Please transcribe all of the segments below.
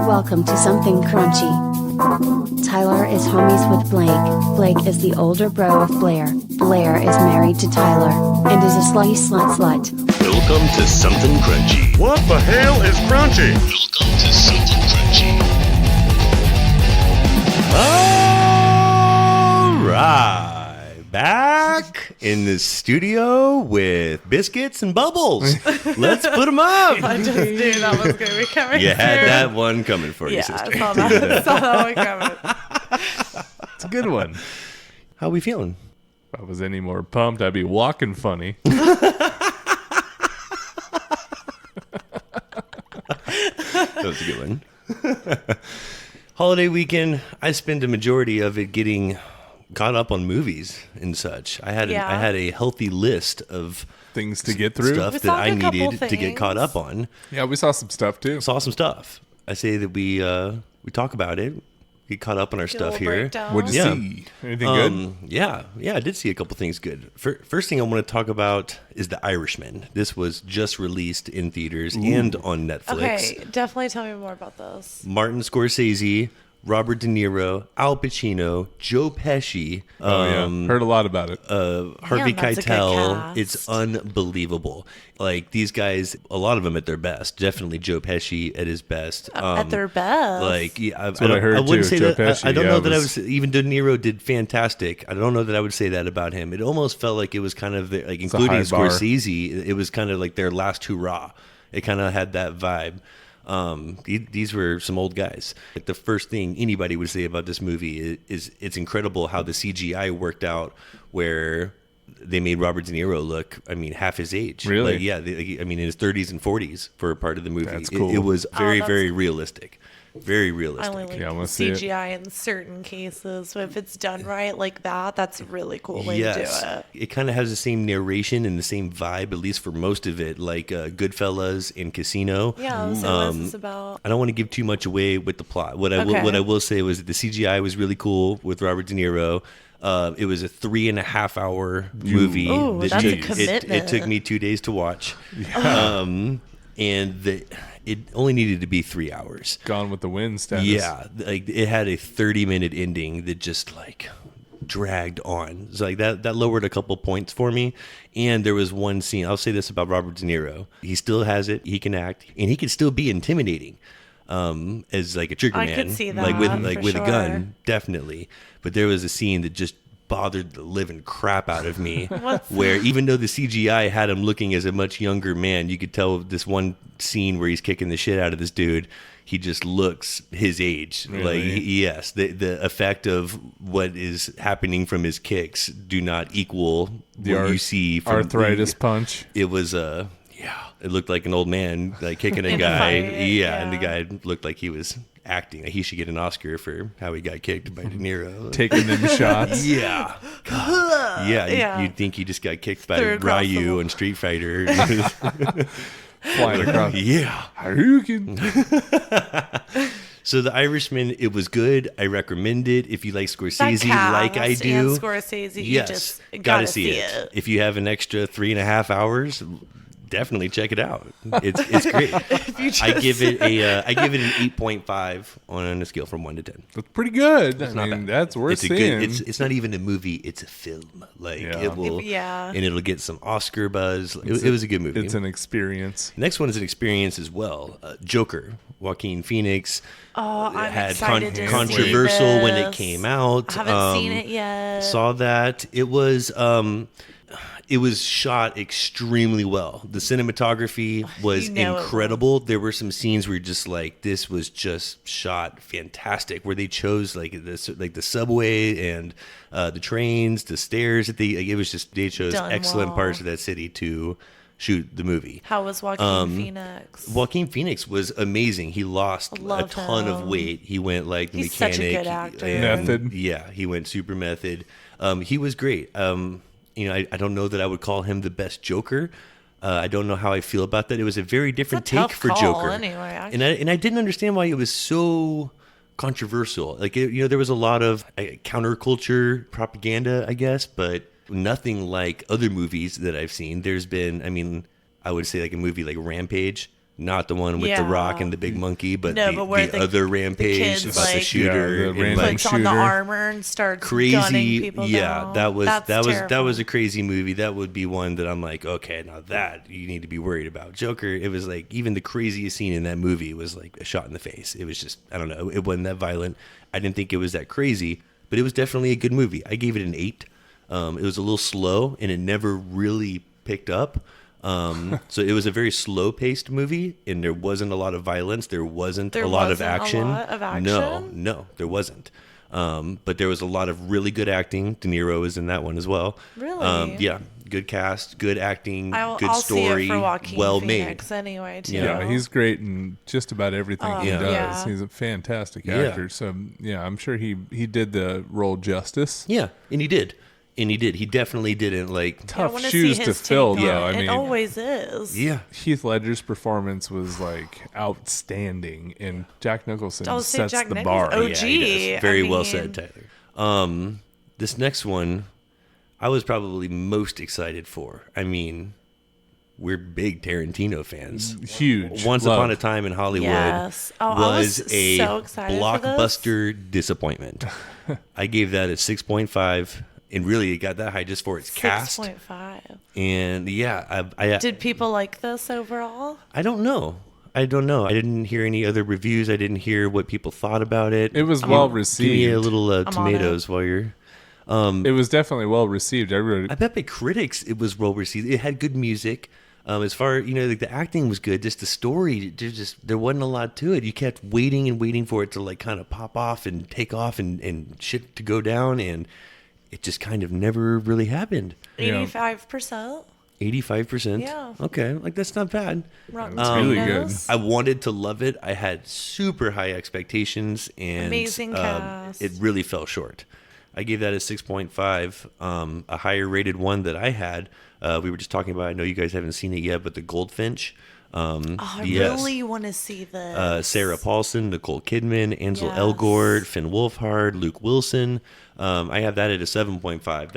Welcome to Something Crunchy. Tyler is homies with Blake. Blake is the older bro of Blair. Blair is married to Tyler, and is a slutty slut. Welcome to Something Crunchy. What the hell is crunchy? Welcome to Something Crunchy. All right, back in the studio with biscuits and bubbles. Let's put them up. I just knew that was going to be coming. You had through. that one coming for you, Yeah, sister. I saw that one coming. It's a good one. How we feeling? If I was any more pumped, I'd be walking funny. That was a good one. Holiday weekend, I spent a majority of it getting caught up on movies and such. I had a healthy list of Things to get through. stuff We that saw I a couple needed to get caught things. up on. Yeah, we saw some stuff too. Saw some stuff. I say that we talk about it. Get caught up on our Get a stuff little here. breakdown. What'd you Yeah. see? Anything good? Yeah, I did see a couple things good. First thing I want to talk about is The Irishman. This was just released in theaters and on Netflix. Okay, definitely tell me more about this. Martin Scorsese, Robert De Niro, Al Pacino, Joe Pesci, Heard a lot about it. Harvey that's a good Keitel. cast. It's unbelievable. Like, these guys, a lot of them at their best. Definitely Joe Pesci at his best. At their best. Like, yeah, what I heard, wouldn't too. say Joe that. Pesci, I don't yeah, know that I was- was. Even De Niro did fantastic. I don't know that I would say that about him. It almost felt like it was kind of like, a including high bar. Scorsese. It was kind of like their last hurrah. It kind of had that vibe. These were some old guys. Like, the first thing anybody would say about this movie is it's incredible how the CGI worked out, where they made Robert De Niro look, I mean, half his age. Really? Like, yeah. I mean, in his 30s and 40s for a part of the movie. That's It- cool. It was very, that's- very realistic. Very I realistic. only like Yeah, I wanna see it. CGI in certain cases. So if it's done right like that, that's a really cool way to do it. It kind of has the same narration and the same vibe, at least for most of it, like Goodfellas and Casino. Yeah, so what is this about? I don't want to give too much away with the plot. What Okay. I will say was that the CGI was really cool with Robert De Niro. It was a 3.5 hour movie. Ooh, that that's a took, it commitment. took me 2 days to watch. It only needed to be 3 hours. Gone with the Wind status. Yeah, like it had a 30-minute ending that just like dragged on. So like that lowered a couple points for me. And there was one scene. I'll say this about Robert De Niro: he still has it. He can act, and he can still be intimidating as like a trigger I man, could see like that, for with a sure. gun, definitely. But there was a scene that just bothered the living crap out of me where even though the CGI had him looking as a much younger man, you could tell this one scene where he's kicking the shit out of this dude, he just looks his age. Really? Like, yes, the effect of what is happening from his kicks do not equal what you see from arthritis punch. It was it looked like an old man like kicking a In a guy. fight, And the yeah. guy looked like he was acting. He should get an Oscar for how he got kicked by De Niro. Taking them shots. Yeah. God. Yeah. You'd think he just got kicked by Threw across the Ryu wall. on Street Fighter. Flying across. Yeah. Hadouken. So The Irishman, it was good. I recommend it if you like That Scorsese cast like I do. And Scorsese, you Yes, just gotta see it. If you have an extra 3.5 hours, definitely check it out. It's great. I give it an 8.5 on a scale from 1 to 10. That's pretty good. I Not mean, bad. that's worth It's a seeing. good. It's not even a movie. It's a film. Like Yeah. it will. Yeah. And it'll get some Oscar buzz. It was a good movie. It's an experience. Next one is an experience as well. Joker, Joaquin Phoenix. Oh, I'm had excited to see controversial when it this. came out. I haven't seen it yet. Saw that. It was shot extremely well. The cinematography was You know it incredible. There were some scenes where you're just like, this was just shot fantastic. Where they chose like the subway and the trains, the stairs. It was just they chose Done excellent well. parts of that city to shoot the movie. How was Joaquin Phoenix? Joaquin Phoenix was amazing. He lost Love a ton of him. weight. He went like the He's such a mechanic. good actor. and- Method. Yeah, he went super method. He was great. I don't know that I would call him the best Joker. I don't know how I feel about that. It was a very different take tough for call, Joker. anyway, and I didn't understand why it was so controversial. Like there was a lot of counterculture propaganda, I guess, but nothing like other movies that I've seen. There's been, I would say like a movie like Rampage, not the one with Yeah. The Rock and the big monkey, but No, the, but where the the- other the Rampage kids, about the like, shooter. Yeah, the and, random like, Puts on the shooter. armor and starts gunning crazy. people Yeah, down. that was That's that was terrifying. a crazy movie. That would be one that I'm like, okay, now that you need to be worried about. Joker, it was like even the craziest scene in that movie was like a shot in the face. It was just, I don't know, it wasn't that violent. I didn't think it was that crazy, but it was definitely a good movie. I gave it an 8. It was a little slow and it never really picked up. So it was a very slow paced movie and there wasn't a lot of violence. There wasn't a lot of action. No, there wasn't. But there was a lot of really good acting. De Niro was in that one as well. Really? Yeah. Good cast, good acting, I'll good story, see it for Joaquin well Phoenix made. anyway, too. Yeah, he's great in just about everything he yeah. does. Yeah. He's a fantastic Yeah. actor. So yeah, I'm sure he did the role justice. Yeah, and he did. He definitely didn't like. I Tough wanna shoes see to his fill, take on though. it. I mean, It always is. Yeah, Heath Ledger's performance was like outstanding, and Jack Nicholson I'll say sets Jack the Nicholson. bar. Oh, yeah, gee. he does. Very I well mean- said, Tyler. This next one, I was probably most excited for. I mean, we're big Tarantino fans. Huge. Once Love. Upon a Time in Hollywood Yes. Oh, I was a so excited for this. blockbuster disappointment. I gave that a 6.5, and really it got that high just for its cast. 6.5. And yeah, I Did people like this overall? I don't know. I didn't hear any other reviews. I didn't hear what people thought about it. It was well Give me received. a little on tomatoes while you're. It was definitely well received. Everybody, I bet by critics it was well received. It had good music. As far like the acting was good, just the story, there wasn't a lot to it. You kept waiting and waiting for it to like kind of pop off and take off and shit to go down, and it just kind of never really happened. Yeah. 85%. 85%. Yeah. Okay, like that's not bad. Rotten That's really Tomatoes. good. I wanted to love it. I had super high expectations, and Amazing cast. it really fell short. I gave that a 6.5. A higher rated one that I had, we were just talking about. I know you guys haven't seen it yet, but the Goldfinch. Oh, I yes. really want to see this. Sarah Paulson, Nicole Kidman, Ansel Yes. Elgort, Finn Wolfhard, Luke Wilson. I have that at a 7.5.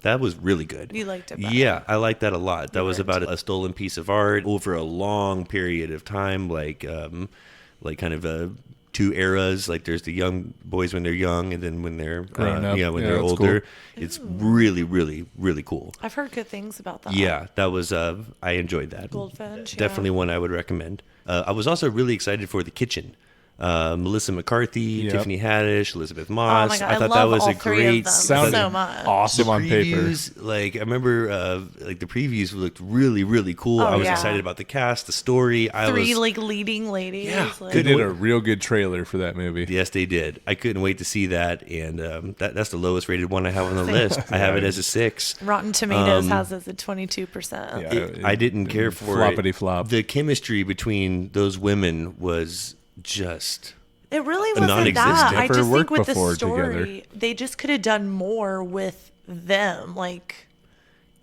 That was really good. You liked it better. Yeah, I liked that a lot. That You was were about into a stolen piece of art over a long period of time, like kind of two eras. Like there's the young boys when they're young, and then when they're Grown up. when Yeah, they're that's older. cool. It's really, really, really cool. I've heard good things about that. Yeah, that was I enjoyed that. Goldfinch, yeah. Definitely one I would recommend. I was also really excited for The Kitchen. Melissa McCarthy, Yep. Tiffany Haddish, Elizabeth Oh Moss. my God, I I thought love that was all a three of great them Sounded so much. awesome the on paper. previews, like I remember, like the previews looked really, really cool. Oh, I was yeah. excited about the cast, the story. I Three was, like leading ladies. Yeah, like, They did a real good trailer for that movie. yes, they did. I couldn't wait to see that, and that's the lowest rated one I have on the list. I have it as a 6. Rotten Tomatoes has it at 22%. Yeah, I didn't care for floppity it. flop. The chemistry between those women was just. It really wasn't non-existent. that. I Never just think worked with the before story, together. they just could have done more with them. Like,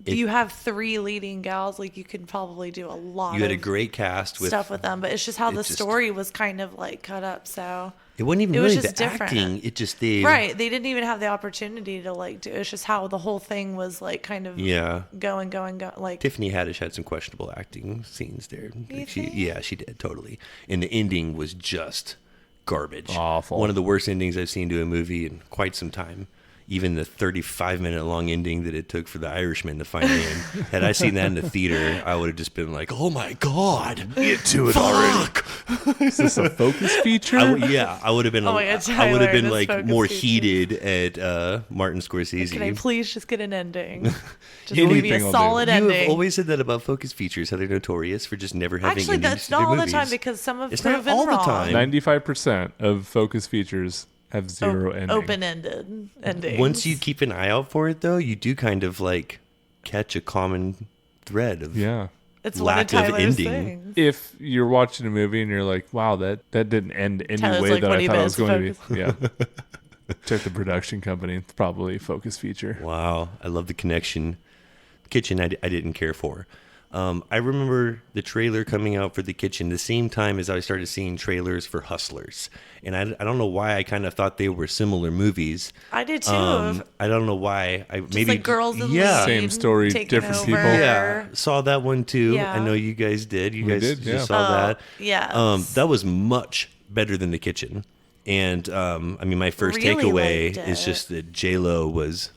you have 3 leading gals. Like, you could probably do a lot You had a of great cast with stuff with them. But it's just how it the just- story was kind of like cut up. So, It wasn't even It was really just the different. acting. It just they right. They didn't even have the opportunity to like do it's just how the whole thing was like kind of Yeah. going. Like, Tiffany Haddish had some questionable acting scenes there. Like think? yeah, she did totally. And the ending was just garbage. Awful. One of the worst endings I've seen to a movie in quite some time. Even the 35-minute long ending that it took for the Irishman to finally end. Had I seen that in the theater, I would have just been like, "Oh my god, get to it already!" Is this a focus feature? I would have been. Oh my God, I would have been Tyler, like this more focus heated at Martin Scorsese. can I please just get an ending? Just give me Anything a will solid do. You ending. have always said that about focus features, how they're notorious for just never having Actually, endings that's to not their all the movies. time because some have It's not proven all the wrong. time. 95% of focus features have zero ending. Open-ended endings. Once you keep an eye out for it, though, you do kind of like catch a common thread of Yeah. it's one of lack of Tyler's ending. things. If you're watching a movie and you're like, wow, that didn't end any Tyler's way like, that what I do you thought it bet was it's going to be. Yeah. Check the production company. It's probably a focus feature. Wow, I love the connection. Kitchen, I didn't care for. I remember the trailer coming out for The Kitchen the same time as I started seeing trailers for Hustlers. And I don't know why I kind of thought they were similar movies. I did too. I don't know why. Just like girls in yeah. lead, Same story, taking different over. people. Yeah, saw that one too. Yeah. I know you guys did. You We guys did, just yeah. saw that. yes. That was much better than The Kitchen. And I mean, my first Really takeaway liked is it. just that J-Lo was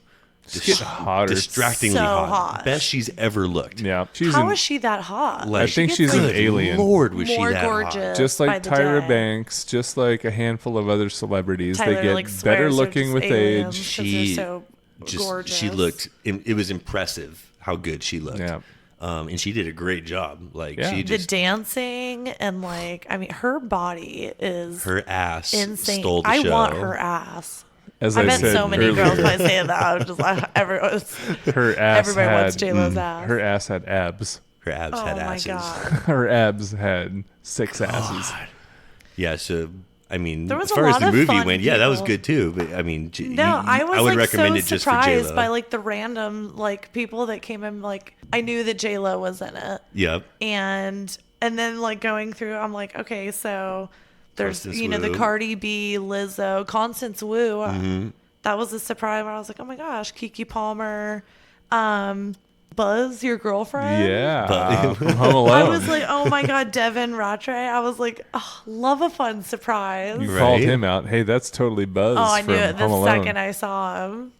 She's getting hotter. distractingly So hot. hot. Best she's ever looked. Yeah, she's How an- is she that hot? Like, I think gets, she's an like, alien. Lord, was more she that gorgeous. hot? Just by like the Tyra day. Banks, just like a handful of other celebrities. Tyler, they get like, better swears they're looking just with aliens 'cause age. She they're so gorgeous. She looked. It was impressive how good she looked. Yeah. And she did a great job. Like Yeah. she the just dancing and like I mean her body is her ass insane. stole the I show. want her ass. As I I met said so many earlier, girls by saying that. I was just like, her ass everybody had wants J-Lo's ass. her ass had abs. Her abs Oh had my asses. god. Her abs had 6 asses. Yeah. So I mean, There was as a far as lot the of movie fuld went, yeah, that was people. good too. But I mean, No, I was would like recommend so it just for surprised J-Lo. by like the random like people that came in. Like I knew that J Lo was in it, Yep. and then like going through, I'm like, okay, so there's Constance the Wu. Cardi B, Lizzo, Constance Wu. Mm-hmm. That was a surprise where I was like, oh my gosh, Keke Palmer, Buzz, your girlfriend. Yeah, from Home Alone. I was like, oh my god, Devin Rattray. I was like, oh, love a fun surprise. You Right. called him out. Hey, that's totally Buzz. Oh, I from knew it the Home Alone. second I saw him.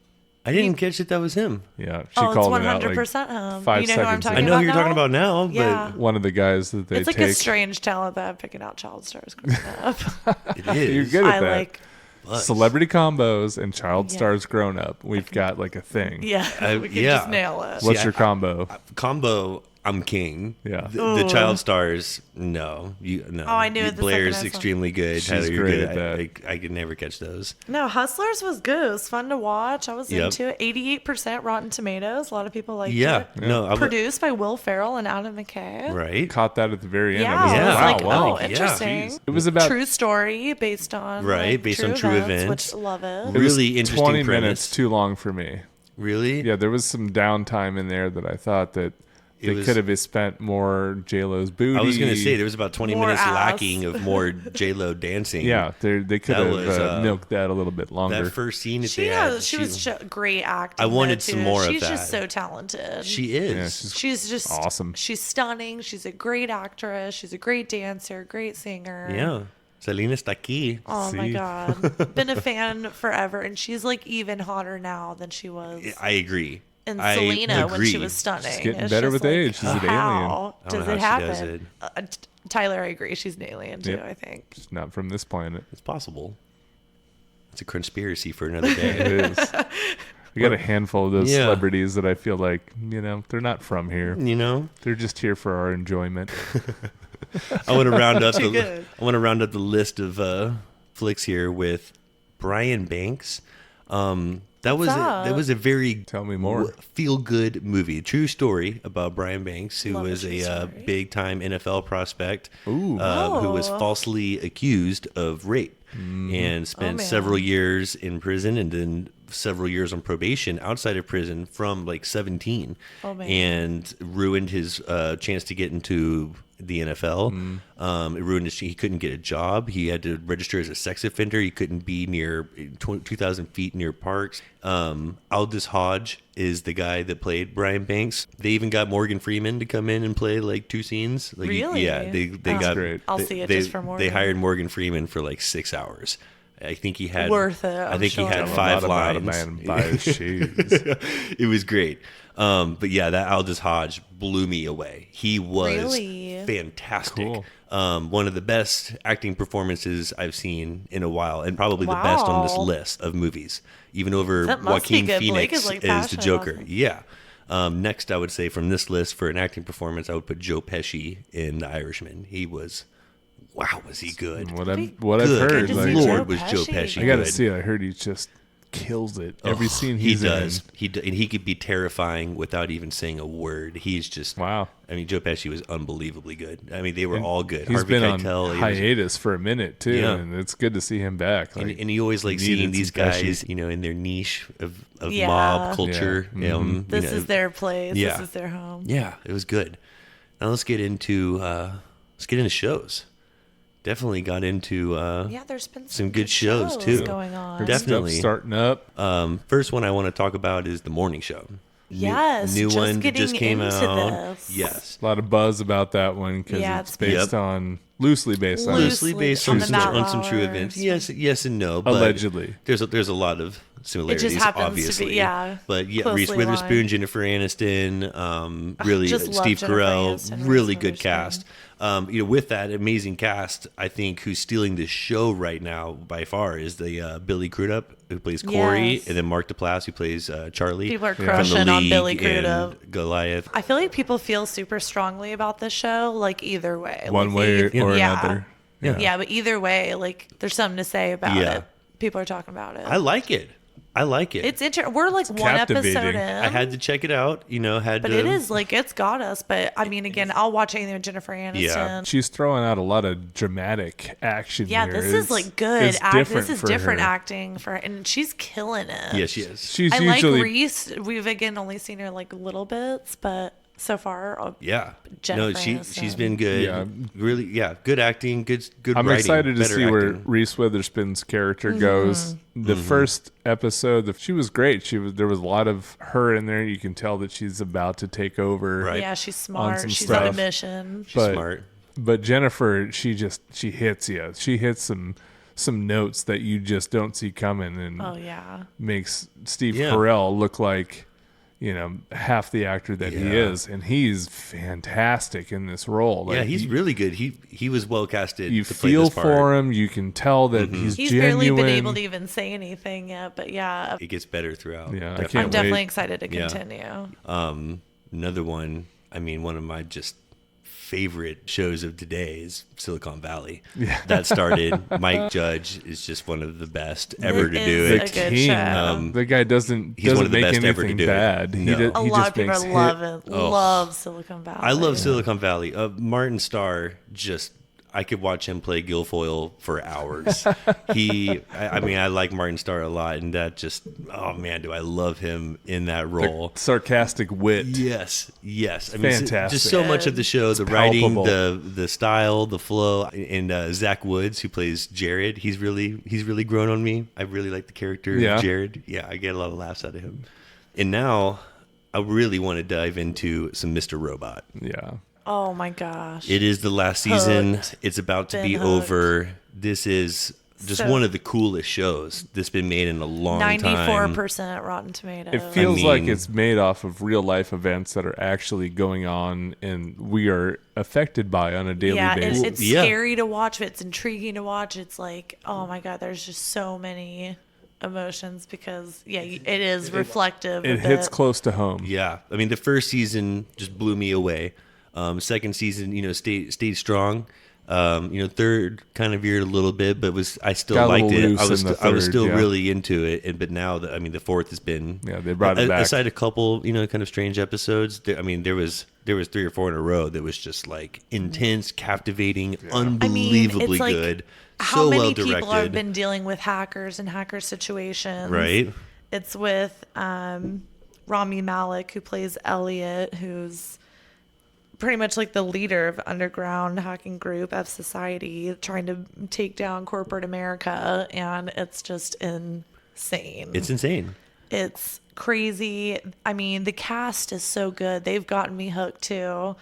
I didn't catch that was him. Yeah, she Oh, it's called him out like 100% him. 5 You know who I'm seconds talking I ago. know about who you're now? talking about now, but Yeah. One of the guys that they It's like take. a strange talent that I'm picking out child stars growing up. it is. You're good at I that. like, Buzz. Celebrity combos and child Yeah. stars grown up. We've got like a thing. yeah, we can yeah. just nail it. What's See, your combo? Combo. I'm king. Yeah. The child stars, no. No. Oh, I knew it the Blair's second I saw extremely good. She's Tyler, you're great good. at that. I could never catch those. No, Hustlers was good. It was fun to watch. I was Yep. into it. 88% Rotten Tomatoes. A lot of people liked Yeah. it. No. Produced by Will Ferrell and Adam McKay. Right. Caught that at the very end. Yeah, I was I was like, like, wow, oh, wow. yeah. interesting. Jeez. It was about True story based on Right, like, based on true events. which love it. it was Really interesting 20 premise. minutes too long for me. Really? Yeah, there was some downtime in there that I thought that they was- could have spent more J-Lo's booty. I was going to say there was about 20 More minutes ass. lacking of more J-Lo dancing. Yeah, they could That have was, milked that a little bit longer. That first scene that She they had. has, she was great acting. I wanted though, some too. more of She's just that. so talented. She is. Yeah, she's She's just awesome. She's stunning. She's a great actress. She's a great dancer, great singer. Yeah. Selena está aquí. Oh my See? god. Been a fan forever, and she's like even hotter now than she was I agree. in I Selena when she agree. was stunning. She's getting It's better just with like, age. She's an alien. how I don't does know it how she does happen? Tyler, I agree. She's an alien too. Yep. I think. She's not from this planet. It's possible. It's a conspiracy for another day. It is. We got a handful of those Yeah. celebrities that I feel like, they're not from here. You know, They're just here for our enjoyment. I want to round up Too good. the list of flicks here with Brian Banks. That was a very Tell me more. feel good movie. True story about Brian Banks, who Love a was true a story. big time NFL prospect, Ooh. who was Oh. falsely accused of rape and spent man. several years in prison and then several years on probation outside of prison from like 17 Oh, man. and ruined his chance to get into the NFL. It ruined his, he couldn't get a job. He had to register as a sex offender. He couldn't be near 2,000 feet near parks. Aldous Hodge is the guy that played Brian Banks. They even got Morgan Freeman to come in and play like 2 scenes. Like, Really? Yeah, they Oh. got. great. I'll they- see it they- just for Morgan. They hired Morgan Freeman for like 6 hours. I think he had Worth it, I I'm think sure. he had Tell a 5 lot about a lines. man by his shoes. It was great. But yeah, that Aldous Hodge blew me away. He was Really? fantastic. Cool. One of the best acting performances I've seen in a while, and probably the best on this Wow. list of movies, even over That must be Joaquin good. Blake Phoenix is, like, as the passionate Joker. about it. Yeah. Next, I would say from this list for an acting performance, I would put Joe Pesci in The Irishman. He was, wow, was he good? What I've Good heard, to like, see Lord, Joe was Joe Pesci. Pesci I gotta good. see it. I heard he just kills it. Every Oh, scene he he's does. in. And he could be terrifying without even saying a word. He's just Wow. I mean, Joe Pesci was unbelievably good. I mean, they were all good. He's Harvey been on Keitel, he was- hiatus for a minute too, Yeah. and it's good to see him back. Like, and you always like needed seeing these some Pesci. guys, in their niche of Yeah. mob culture. Yeah. This is their place. Yeah. This is their home. Yeah, it was good. Now let's get into shows. Definitely got into Yeah, there's been some good shows too. going on. Definitely Stuff starting up. First one I want to talk about is the morning show. Yes, new just one getting just came into out. this. Yes, A lot of buzz about that one because Yeah, it's it's based on loosely based on loosely based on on the some Matt true Lauer. events. Yes and no. But Allegedly. there's a lot of similarities. happens to be, obviously, yeah, But yeah, closely Reese Witherspoon, aligned. Jennifer Aniston, really just love Steve Jennifer Carell, Aniston, really Reese good Witherspoon. cast. With that amazing cast, I think who's stealing the show right now by far is the Billy Crudup who plays Corey, Yes. and then Mark Duplass who plays Charlie. People are from The crushing on League Billy and Crudup. Goliath. I feel like people feel super strongly about this show, like either way. one Like, way they- or yeah. another. Yeah, but either way, like there's something to say about Yeah. it. People are talking about it. I like it. It's we're like one captivating. episode in. I had to check it out. but it is like it's got us. But I mean, again, I'll watch anything with Jennifer Aniston. Yeah. She's throwing out a lot of dramatic action Yeah, here. this It's- is like good. it's This is for different her. acting for her, and she's killing it. Yes, she is. She's I like usually Reese. We've again only seen her like little bits, but so far, Yeah. Jennifer no, she's Aniston. been good. Yeah. Really, good acting, good I'm writing. excited to better see where acting. Reese Witherspoon's character Mm-hmm. goes. The first episode, she was great. There was a lot of her in there. You can tell that she's about to take over. Right. yeah, she's some smart. She's on a stuff. mission. She's but- smart. But Jennifer, she hits you. She hits some notes that you just don't see coming, and Oh yeah. makes Steve Yeah. Carell look like half the actor that he Yeah. is, and he's fantastic in this role. Like, Yeah, he's really good. He was well casted. You to play feel this part. for him. You can tell that he's He's genuine. barely been able to even say anything yet, but yeah, It gets better throughout. Yeah, I Definitely. can't I'm definitely wait. excited to Yeah. continue. Another one. I mean, one of my just favorite shows of today is Silicon Valley. Yeah. That started. Mike Judge is just one of the best ever It to is do a it. good King. show. The guy doesn't He's one of the make best ever to anything do it. bad. No. A He lot just of people makes love Silicon Valley. I love Silicon Valley. Martin Starr, I could watch him play Guilfoyle for hours. I like Martin Starr a lot, and that oh man, do I love him in that role. sarcastic wit. Yes. I mean, Fantastic. just so much of the show, the writing, palpable. the style, the flow, and Zach Woods, who plays Jared, he's really grown on me. I really like the character Yeah. of Jared. Yeah, I get a lot of laughs out of him. And now, I really want to dive into some Mr. Robot. Yeah. Oh my gosh. It is the last season. Hooked. It's about to Been be hooked. over. This is just So- one of the coolest shows that's been made in a long 94% time. Rotten Tomatoes. It feels like mean- it's made off of real life events that are actually going on and we are affected by on a daily yeah, basis. it's Yeah. scary to watch. It's intriguing to watch. It's like, oh my god, there's just so many emotions because it is reflective. It of hits close to home. Yeah, I mean the first season just blew me away. Second season, stayed strong. Third kind of veered a little bit, but I still Got a liked little it. loose I was in the I was third, still yeah. really into it. But now the fourth has been Yeah, they brought it back. Aside a couple kind of strange episodes. There was 3 or 4 in a row that was just like intense, captivating, unbelievably it's like, good. How So many well people have directed. been dealing with hackers and hacker situations? Right. It's with Rami Malek, who plays Elliot, who's pretty much like the leader of underground hacking group F Society, trying to take down corporate America, and it's just insane. It's insane. It's crazy. I mean, the cast is so good. They've gotten me hooked too.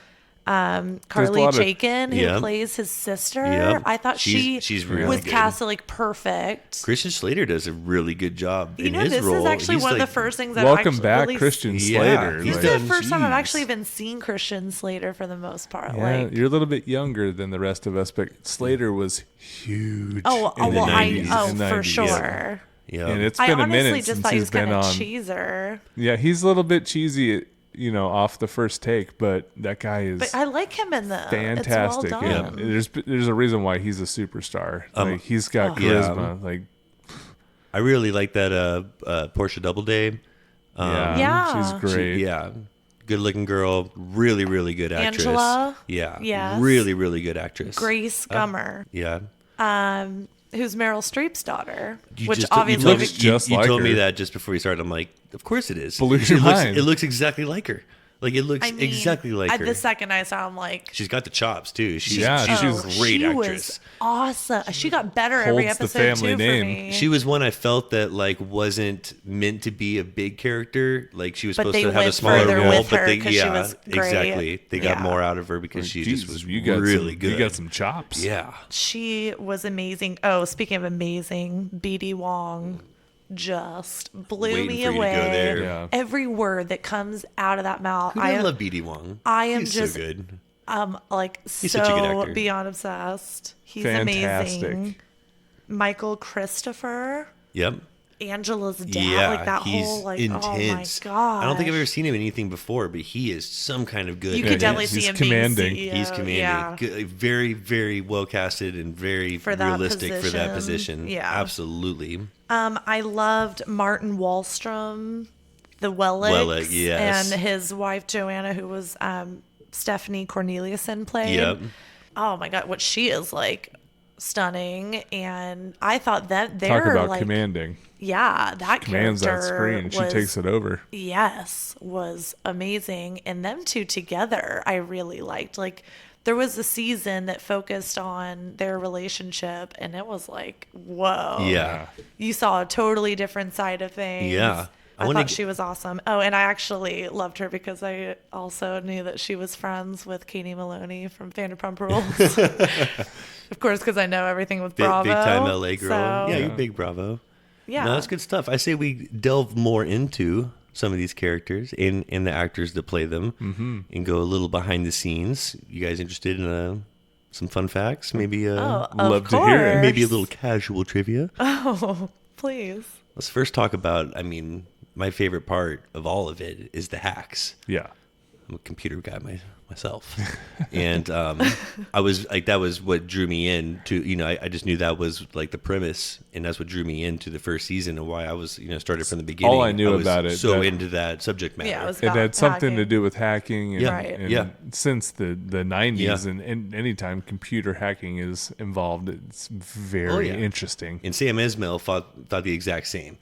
Carly lot of- Chaikin, who Yep. plays his sister, Yep. I thought She's really was good. casted like perfect. Christian Slater does a really good job You in know, his this role. is actually He's one of like- the first things I've Welcome actually back, really Christian Yeah, Slater. he's This Like, is the first time I've Jeez. actually even seen Christian Slater for the most part. yeah, like, you're a little bit younger than the rest of us, but Slater was huge. oh, in the well, 90s, oh, in for 90s. sure. Yeah. And it's I been a honestly minute just since thought he he's was been kind of on. cheeser, Yeah, he's a little bit cheesy, off the first take, but that guy is but I like him in the fantastic. It's well and done. there's a reason why he's a superstar. Like he's got charisma. Like I really like that Portia Doubleday. Yeah. she's great. Yeah. Good looking girl. Really, really good actress. Angela? Yeah. Yes. Really, really good actress. Grace Gummer, Yeah. who's Meryl Streep's daughter, You which just- obviously looks just you like told me her. that just before you started. I'm like, of course it is. Blew your It mind. looks exactly like her. Like it looks I mean, exactly like her. The second I saw him, like, She's got the chops too. She's Yeah, she's she's a great she actress. was awesome. She got better every Holds the episode family too name. for me. She was one I felt that like wasn't meant to be a big character. Like she was But supposed they to have a went smaller further role, with but her they 'cause she was great. exactly. They got Yeah. more out of her because she just Jeez, was you got really some, good. You got some chops. Yeah. She was amazing. Oh, speaking of amazing, BD Wong just blew Waiting me for you to go away. there. Yeah. Every word that comes out of that mouth, Who doesn't love BD Wong? I am He's just so good. like He's such a good so actor. beyond obsessed. He's Fantastic. amazing. Michael Christopher, Yep. Angela's dad, Yeah, like that he's whole like intense. oh my god. I don't think I've ever seen him in anything before, but he is some kind of good. You Yeah, could definitely he's see him commanding. being CEO. He's commanding. Yeah. Good, very, very well casted and very For that realistic for that position. position. Yeah. Absolutely. I loved Martin Wallstrom, the Wellick, Wellick, yes. and his wife Joanna, who was Stephanie Corneliuson played. Yep. Oh my god, what she is like stunning, and I thought that they're Talk about like, commanding. yeah, that Commands that character screen. She was, takes it over. Yes, was amazing, and them two together, I really liked. Like, there was a season that focused on their relationship, and it was like, whoa. Yeah. You saw a totally different side of things. Yeah. I wanna thought g- she was awesome. Oh, and I actually loved her because I also knew that she was friends with Katie Maloney from Vanderpump Rules. Of course, because I know everything with Big, Bravo. big time LA girl. So, Yeah, you're big Bravo. yeah. No, that's good stuff. I say we delve more into some of these characters and the actors that play them and go a little behind the scenes. You guys interested in some fun facts? Maybe Oh, Love of to hear it. course. maybe a little casual trivia. Oh, please. Let's first talk about, I mean, my favorite part of all of it is the hacks. Yeah. I'm a computer guy myself. And I was like, that was what drew me in to, I just knew that was like the premise. And that's what drew me into the first season and why I was, started from the beginning. All I knew was about it, so that- into that subject matter. Yeah, it was It about had something to hacking. do with hacking. And, Yeah. Right. and Yeah. since the 90s Yeah. and anytime computer hacking is involved, it's very yeah. interesting. And Sam Esmail thought the exact same.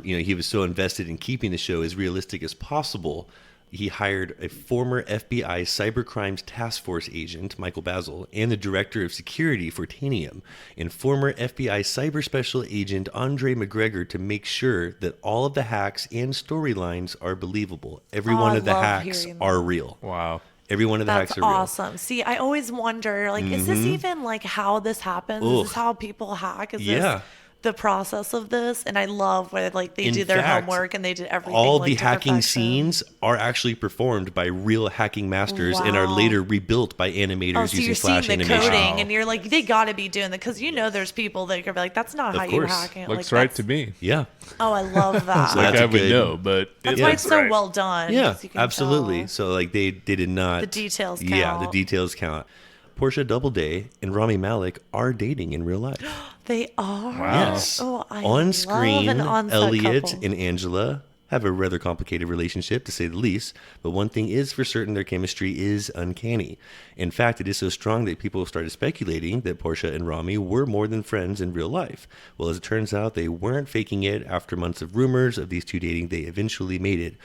He was so invested in keeping the show as realistic as possible. He hired a former FBI cybercrimes task force agent, Michael Basil, and the director of security for Tanium, and former FBI cyber special agent Andre McGregor to make sure that all of the hacks and storylines are believable. Every Oh, one I of the love hacks hearing that. are real. Wow. Every one of the That's hacks are real. awesome. See, I always wonder, like, is this even like how this happens? Is Ugh. this how people hack? Is Yeah. this the process of this? And I love where like they In do their fact, homework and they did everything. All like, the to hacking perfection. scenes are actually performed by real hacking masters and are Wow. later rebuilt by animators Oh, so using you're Flash seeing the animation. coding, and you're like, they got to be doing that because there's people that could be like, that's not Of how you course. hack it. Looks like, right that's- to me. Yeah, Oh, I love that. So Like that's I a would good- know, but That's it why looks it's so right. well done. yeah, 'cause you can absolutely. tell. So like they did not. The details Yeah, the count. details count. Portia Doubleday and Rami Malek are dating in real life. They are. Yes. Oh, I On love screen, an on-set Elliot couple. and Angela have a rather complicated relationship, to say the least. But one thing is for certain, their chemistry is uncanny. In fact, it is so strong that people started speculating that Portia and Rami were more than friends in real life. Well, as it turns out, they weren't faking it. After months of rumors of these two dating, they eventually made it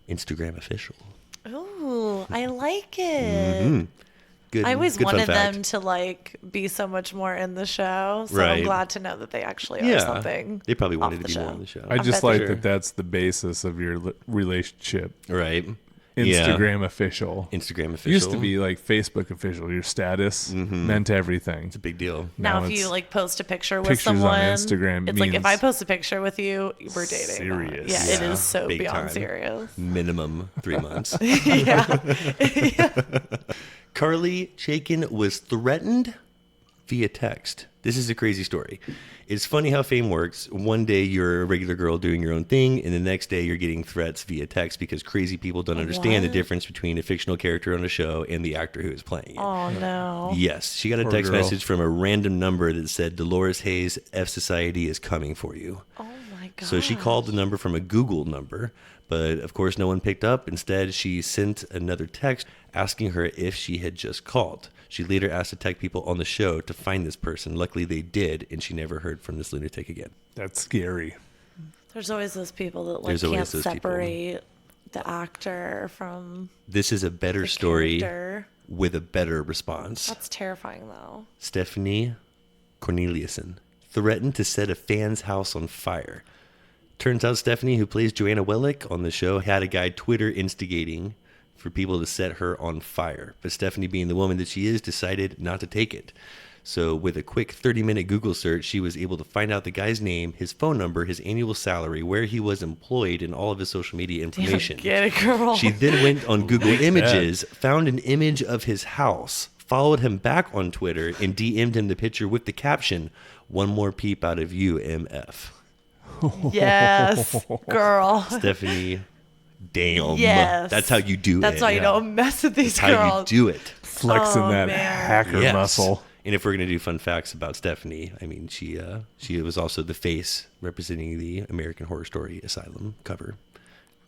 Instagram official. Ooh, I like it. Good. I always good fun wanted fact. them to like be so much more in the show. So Right. I'm glad to know that they actually are Yeah, something. they probably off wanted to the be show. more on the show. I just bet like Sure. that that's the basis of your relationship. Right. Yeah. Instagram official. Instagram official. It used to be like Facebook official. Your status meant everything. It's a big deal. Now, Now if you it's like post a picture with pictures on someone, Instagram it's like if means I post a picture with you, we're dating. serious. Yeah, it Yeah, is so big beyond time. serious. Minimum 3 months. Yeah. Carly Chaikin was threatened via text. This is a crazy story. It's funny how fame works. One day you're a regular girl doing your own thing, and the next day you're getting threats via text because crazy people don't understand the What? difference between a fictional character on a show and the actor who is playing it. Oh no. Yes, she got a Poor text girl. message from a random number that said, Dolores Hayes, F Society is coming for you. Oh my god. So she called the number from a Google number, but of course no one picked up. Instead, she sent another text asking her if she had just called. She later asked the tech people on the show to find this person. Luckily, they did, and she never heard from this lunatic again. That's scary. There's always those people that like There's always can't those people. separate the actor from This is a better the story character. with a better response. That's terrifying, though. Stephanie Corneliuson threatened to set a fan's house on fire. Turns out Stephanie, who plays Joanna Wellick on the show, had a guy Twitter instigating for people to set her on fire. But Stephanie, being the woman that she is, decided not to take it. So with a quick 30-minute Google search, she was able to find out the guy's name, his phone number, his annual salary, where he was employed, and all of his social media information. Get it, girl. She then went on Google Images, found an image of his house, followed him back on Twitter, and DM'd him the picture with the caption, "One more peep out of you, MF." Yes, girl. Stephanie, damn. Yes. That's how you do it. That's why you don't mess with these That's girls. how you do it. Flexing Oh, that man. hacker Yes. muscle. And if we're going to do fun facts about Stephanie, I mean, she was also the face representing the American Horror Story Asylum cover.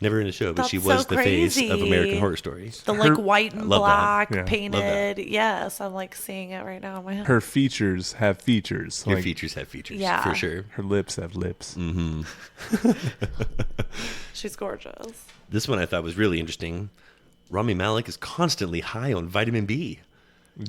Never in the show, but she That's was so the face of crazy. American Horror Story. The like white and love that. black Yeah. Love painted. Yes, I'm like seeing it right now in my head. Her features have features. Your Like, features have features, Yeah. for sure. her lips have lips. She's gorgeous. This one I thought was really interesting. Rami Malek is constantly high on vitamin B.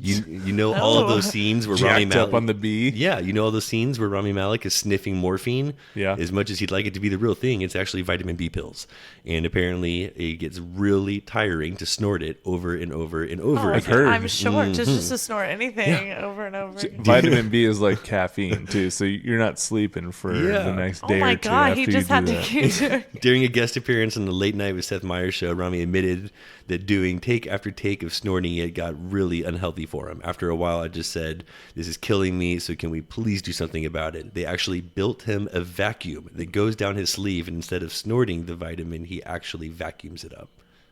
You know all of those scenes where Rami Jacked Malek up on the B. Yeah, you know all those scenes where Rami Malek is sniffing morphine. Yeah. As much as he'd like it to be the real thing, it's actually vitamin B pills. And apparently it gets really tiring to snort it over and over and over. Oh, I've heard. I'm sure Mm-hmm. just to snort anything over and over. Vitamin B is like caffeine too, so you're not sleeping for Yeah. the next Oh day my or two god, after he just you had do to that. keep doing. During a guest appearance on the Late Night with Seth Meyers show, Rami admitted that doing take after take of snorting it got really unhealthy for him. After a while, I just said, "This is killing me, so can we please do something about it?" They actually built him a vacuum that goes down his sleeve, and instead of snorting the vitamin, he actually vacuums it up.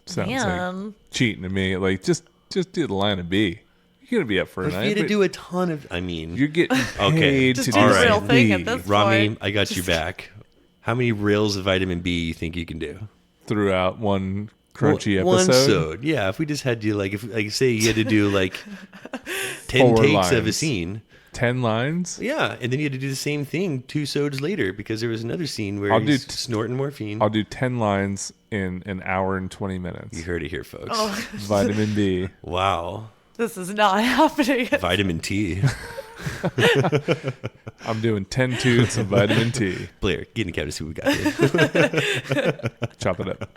Sounds Man. like cheating to me. Like just do the line of B. You're gonna be up for a If you night. had to but do a ton of, I mean, you're getting Okay. paid Just to do do the All right. real thing B. at this Rami, point. I got your back. How many reels of vitamin B you think you can do? throughout one crunchy One episode. episode. Yeah, if we just had to like say you had to do like 10 4 takes of a lines. scene. 10 lines. Yeah, and then you had to do the same thing 2 episodes later because there was another scene where I'll he's do snorting morphine. I'll do 10 lines in an hour and 20 minutes. You heard it here, folks. Oh, Vitamin B. Wow. this is not happening. Vitamin T. I'm doing 10 toots of vitamin T. Blair, get in the cabin to see what we got here. Chop it up.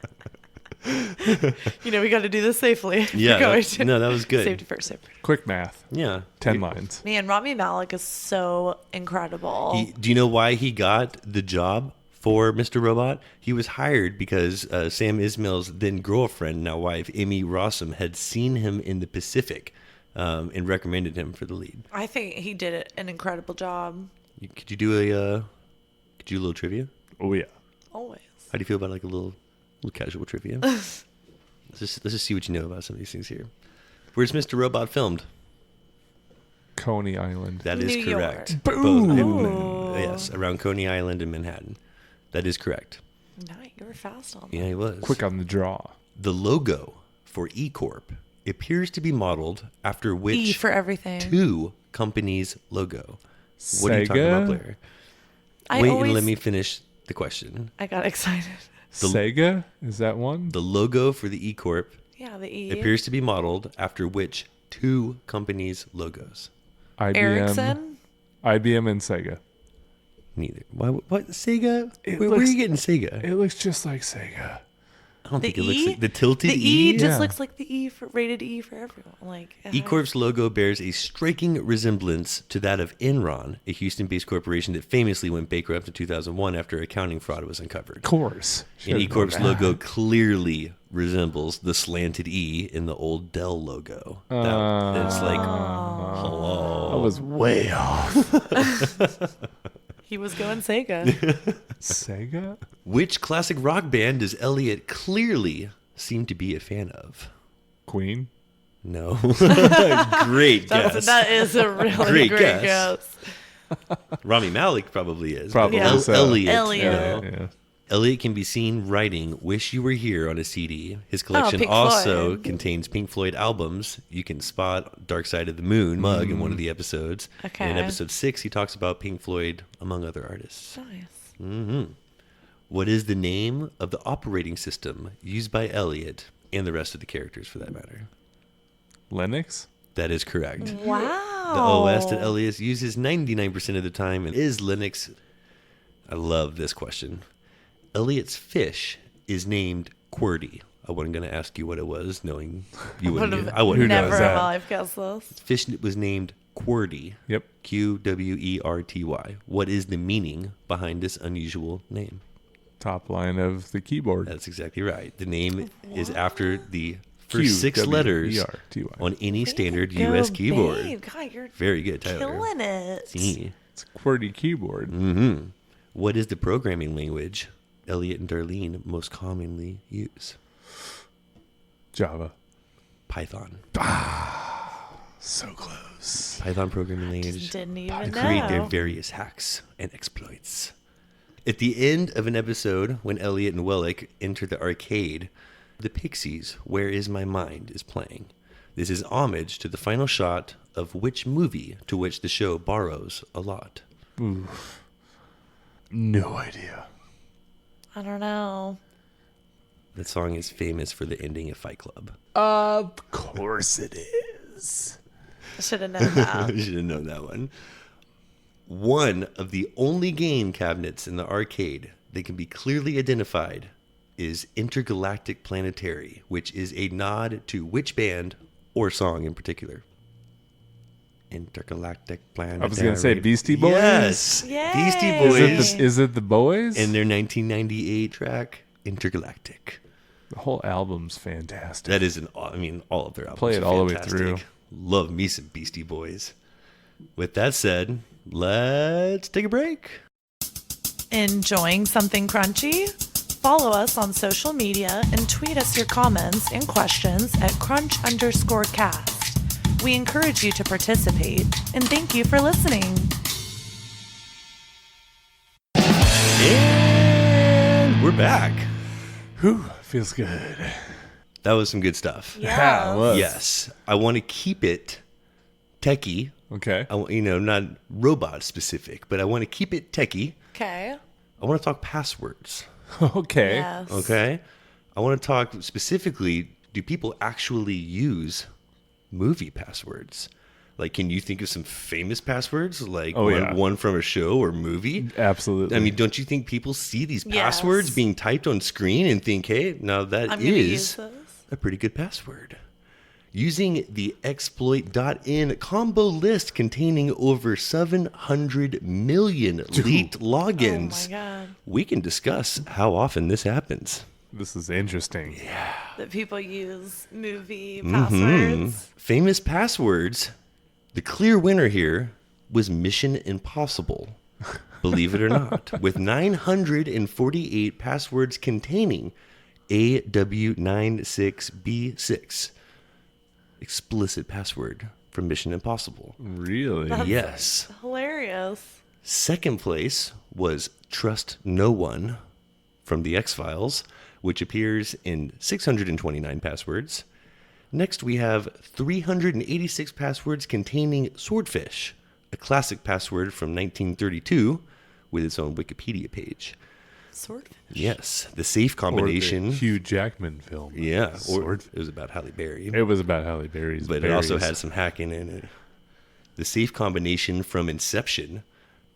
You know, we got to do this safely. if Yeah, we're going that- to. no, that was good. Safety first. Safety first. Quick math. Yeah. 10 lines. Man, Rami Malek is so incredible. Do you know why he got the job for Mr. Robot? He was hired because Sam Ismail's then girlfriend, now wife, Amy Rossum, had seen him in the Pacific and recommended him for the lead. I think he did an incredible job. Could you do a little trivia? Oh, yeah. Always. How do you feel about like a little casual trivia? let's just see what you know about some of these things here. Where's Mr. Robot filmed? Coney Island. That is New correct. York. Both yes, around Coney Island and Manhattan. That is correct. Nice. You were fast on that. Yeah, he was. Quick on the draw. The logo for E Corp appears to be modeled after which E for everything. 2 companies' logo? What are you talking about, Sega? Blair? I Wait always, and let me finish the question. I got excited. Sega? Is that one? The logo for the E Corp Yeah, the E. appears to be modeled after which 2 companies' logos? IBM. Ericsson. IBM and Sega. Neither. Why? What? Sega? It Where are looks- you getting Sega? It looks just like Sega. I don't The think it looks E? like the tilted The E just Yeah. looks like the E for rated E for everyone. Like it E has- Corp's logo bears a striking resemblance to that of Enron, a Houston-based corporation that famously went bankrupt in 2001 after accounting fraud was uncovered. Of course. And E Should've Corp's known logo that. clearly resembles the slanted E in the old Dell logo. It's like, hello. I was way off. He was going Sega. Sega? Which classic rock band does Elliot clearly seem to be a fan of? Queen? No. Great guess. That is a really Great great, guess. guess. Rami Malek probably is. Probably Yeah. so. Elliot. Elliot. you know. Yeah. Elliot can be seen writing "Wish You Were Here" on a CD. His collection Pink also Floyd. contains Pink Floyd albums. You can spot "Dark Side of the Moon" mug in one of the episodes. And in Okay. episode 6, he talks about Pink Floyd among other artists. Nice. What is the name of the operating system used by Elliot and the rest of the characters for that matter? Linux? That is correct. Wow. The OS that Elliot uses 99% of the time is Linux. I love this question. Elliot's fish is named QWERTY. I wasn't going to ask you what it was, knowing you wouldn't. I wouldn't. Who knows Never in that? my life guessed this. Fish was named QWERTY. Yep. QWERTY. What is the meaning behind this unusual name? Top line of the keyboard. That's exactly right. The name is after the first 6 letters QWERTY. on any standard Go, US keyboard. babe. God, you're Very good, Tyler. killing it. See. It's a QWERTY keyboard. Mm-hmm. What is the programming language Elliot and Darlene most commonly use? Java. Python. So close. Python programming language Didn't to even create their know. various hacks and exploits. At the end of an episode, when Elliot and Wellick enter the arcade, the Pixies' Where Is My Mind is playing. This is homage to the final shot of which movie to which the show borrows a lot? No idea. I don't know. That song is famous for the ending of Fight Club. Of course it is. I should have known that. You should have known that one. One of the only game cabinets in the arcade that can be clearly identified is Intergalactic Planetary, which is a nod to which band or song in particular? Intergalactic Planetary. I was going to say Beastie Boys. Yes. Yay. Beastie Is Boys. Is it the Boys? And their 1998 track, Intergalactic. The whole album's fantastic. That is all of their albums Play it are all the way fantastic. through. Love me some Beastie Boys. With that said, let's take a break. Enjoying something crunchy? Follow us on social media and tweet us your comments and questions at crunch_cast. We encourage you to participate and thank you for listening. And we're back. Whew, feels good. That was some good stuff. Yeah, it was. Yes. I want to keep it techie. Okay. Not robot specific, but I want to keep it techie. Okay. I want to talk passwords. Okay. Yes. Okay. I want to talk specifically, do people actually use movie passwords? Like, can you think of some famous passwords? Like one from a show or movie? Absolutely. I mean, don't you think people see these Yes. passwords being typed on screen and think, hey, now that I'm going to use is this. a pretty good password? Using the exploit.in combo list containing over 700 million leaked logins, Oh my God. we can discuss how often this happens. This is interesting. That people use movie Mm-hmm. passwords. Famous passwords. The clear winner here was Mission Impossible, believe it or not, with 948 passwords containing AW96B6. Explicit password from Mission Impossible. Really? Yes. Hilarious. Second place was Trust No One from The X-Files, which appears in 629 passwords. Next, we have 386 passwords containing Swordfish, a classic password from 1932 with its own Wikipedia page. Swordfish. Yes, the safe Or the combination. Hugh Jackman film. Yeah, or Sword. it was about Halle Berry. It was about Halle Berry's But it also berries. had some hacking in it. The safe combination from Inception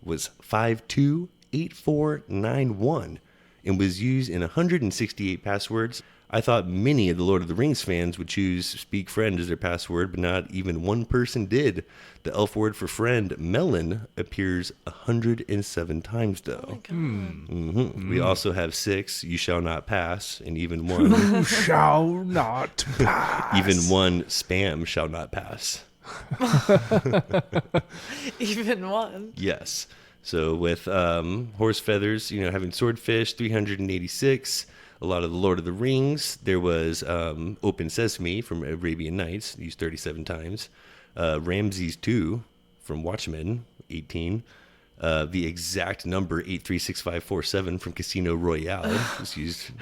was 528491 and was used in 168 passwords. I thought many of the Lord of the Rings fans would choose Speak Friend as their password, but not even one person did. The elf word for friend, melon, appears 107 times, though. We also have 6, You Shall Not Pass, and even one, You shall not pass. even one, Spam Shall Not Pass. Even one. Yes. So with horse feathers, having swordfish, 386. A lot of the Lord of the Rings. There was Open Sesame from Arabian Nights, used 37 times. Ramses 2 from Watchmen, 18. The exact number 836547 from Casino Royale was used a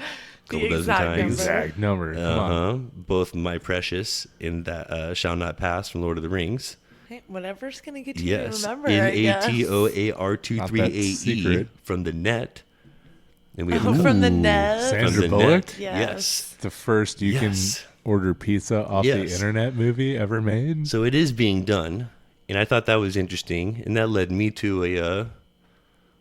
couple dozen exact times. number. Exact number. Come on. Both My Precious and that Shall Not Pass from Lord of the Rings. Hey, whatever's going to get you Yes. to remember, I guess. NATOAR23AE secret. from the net. And we have From the net. Sandra from the Bullock? net. Yes. The first you Yes. can order pizza off the Yes. internet movie ever made. So it is being done, and I thought that was interesting, and that led me to a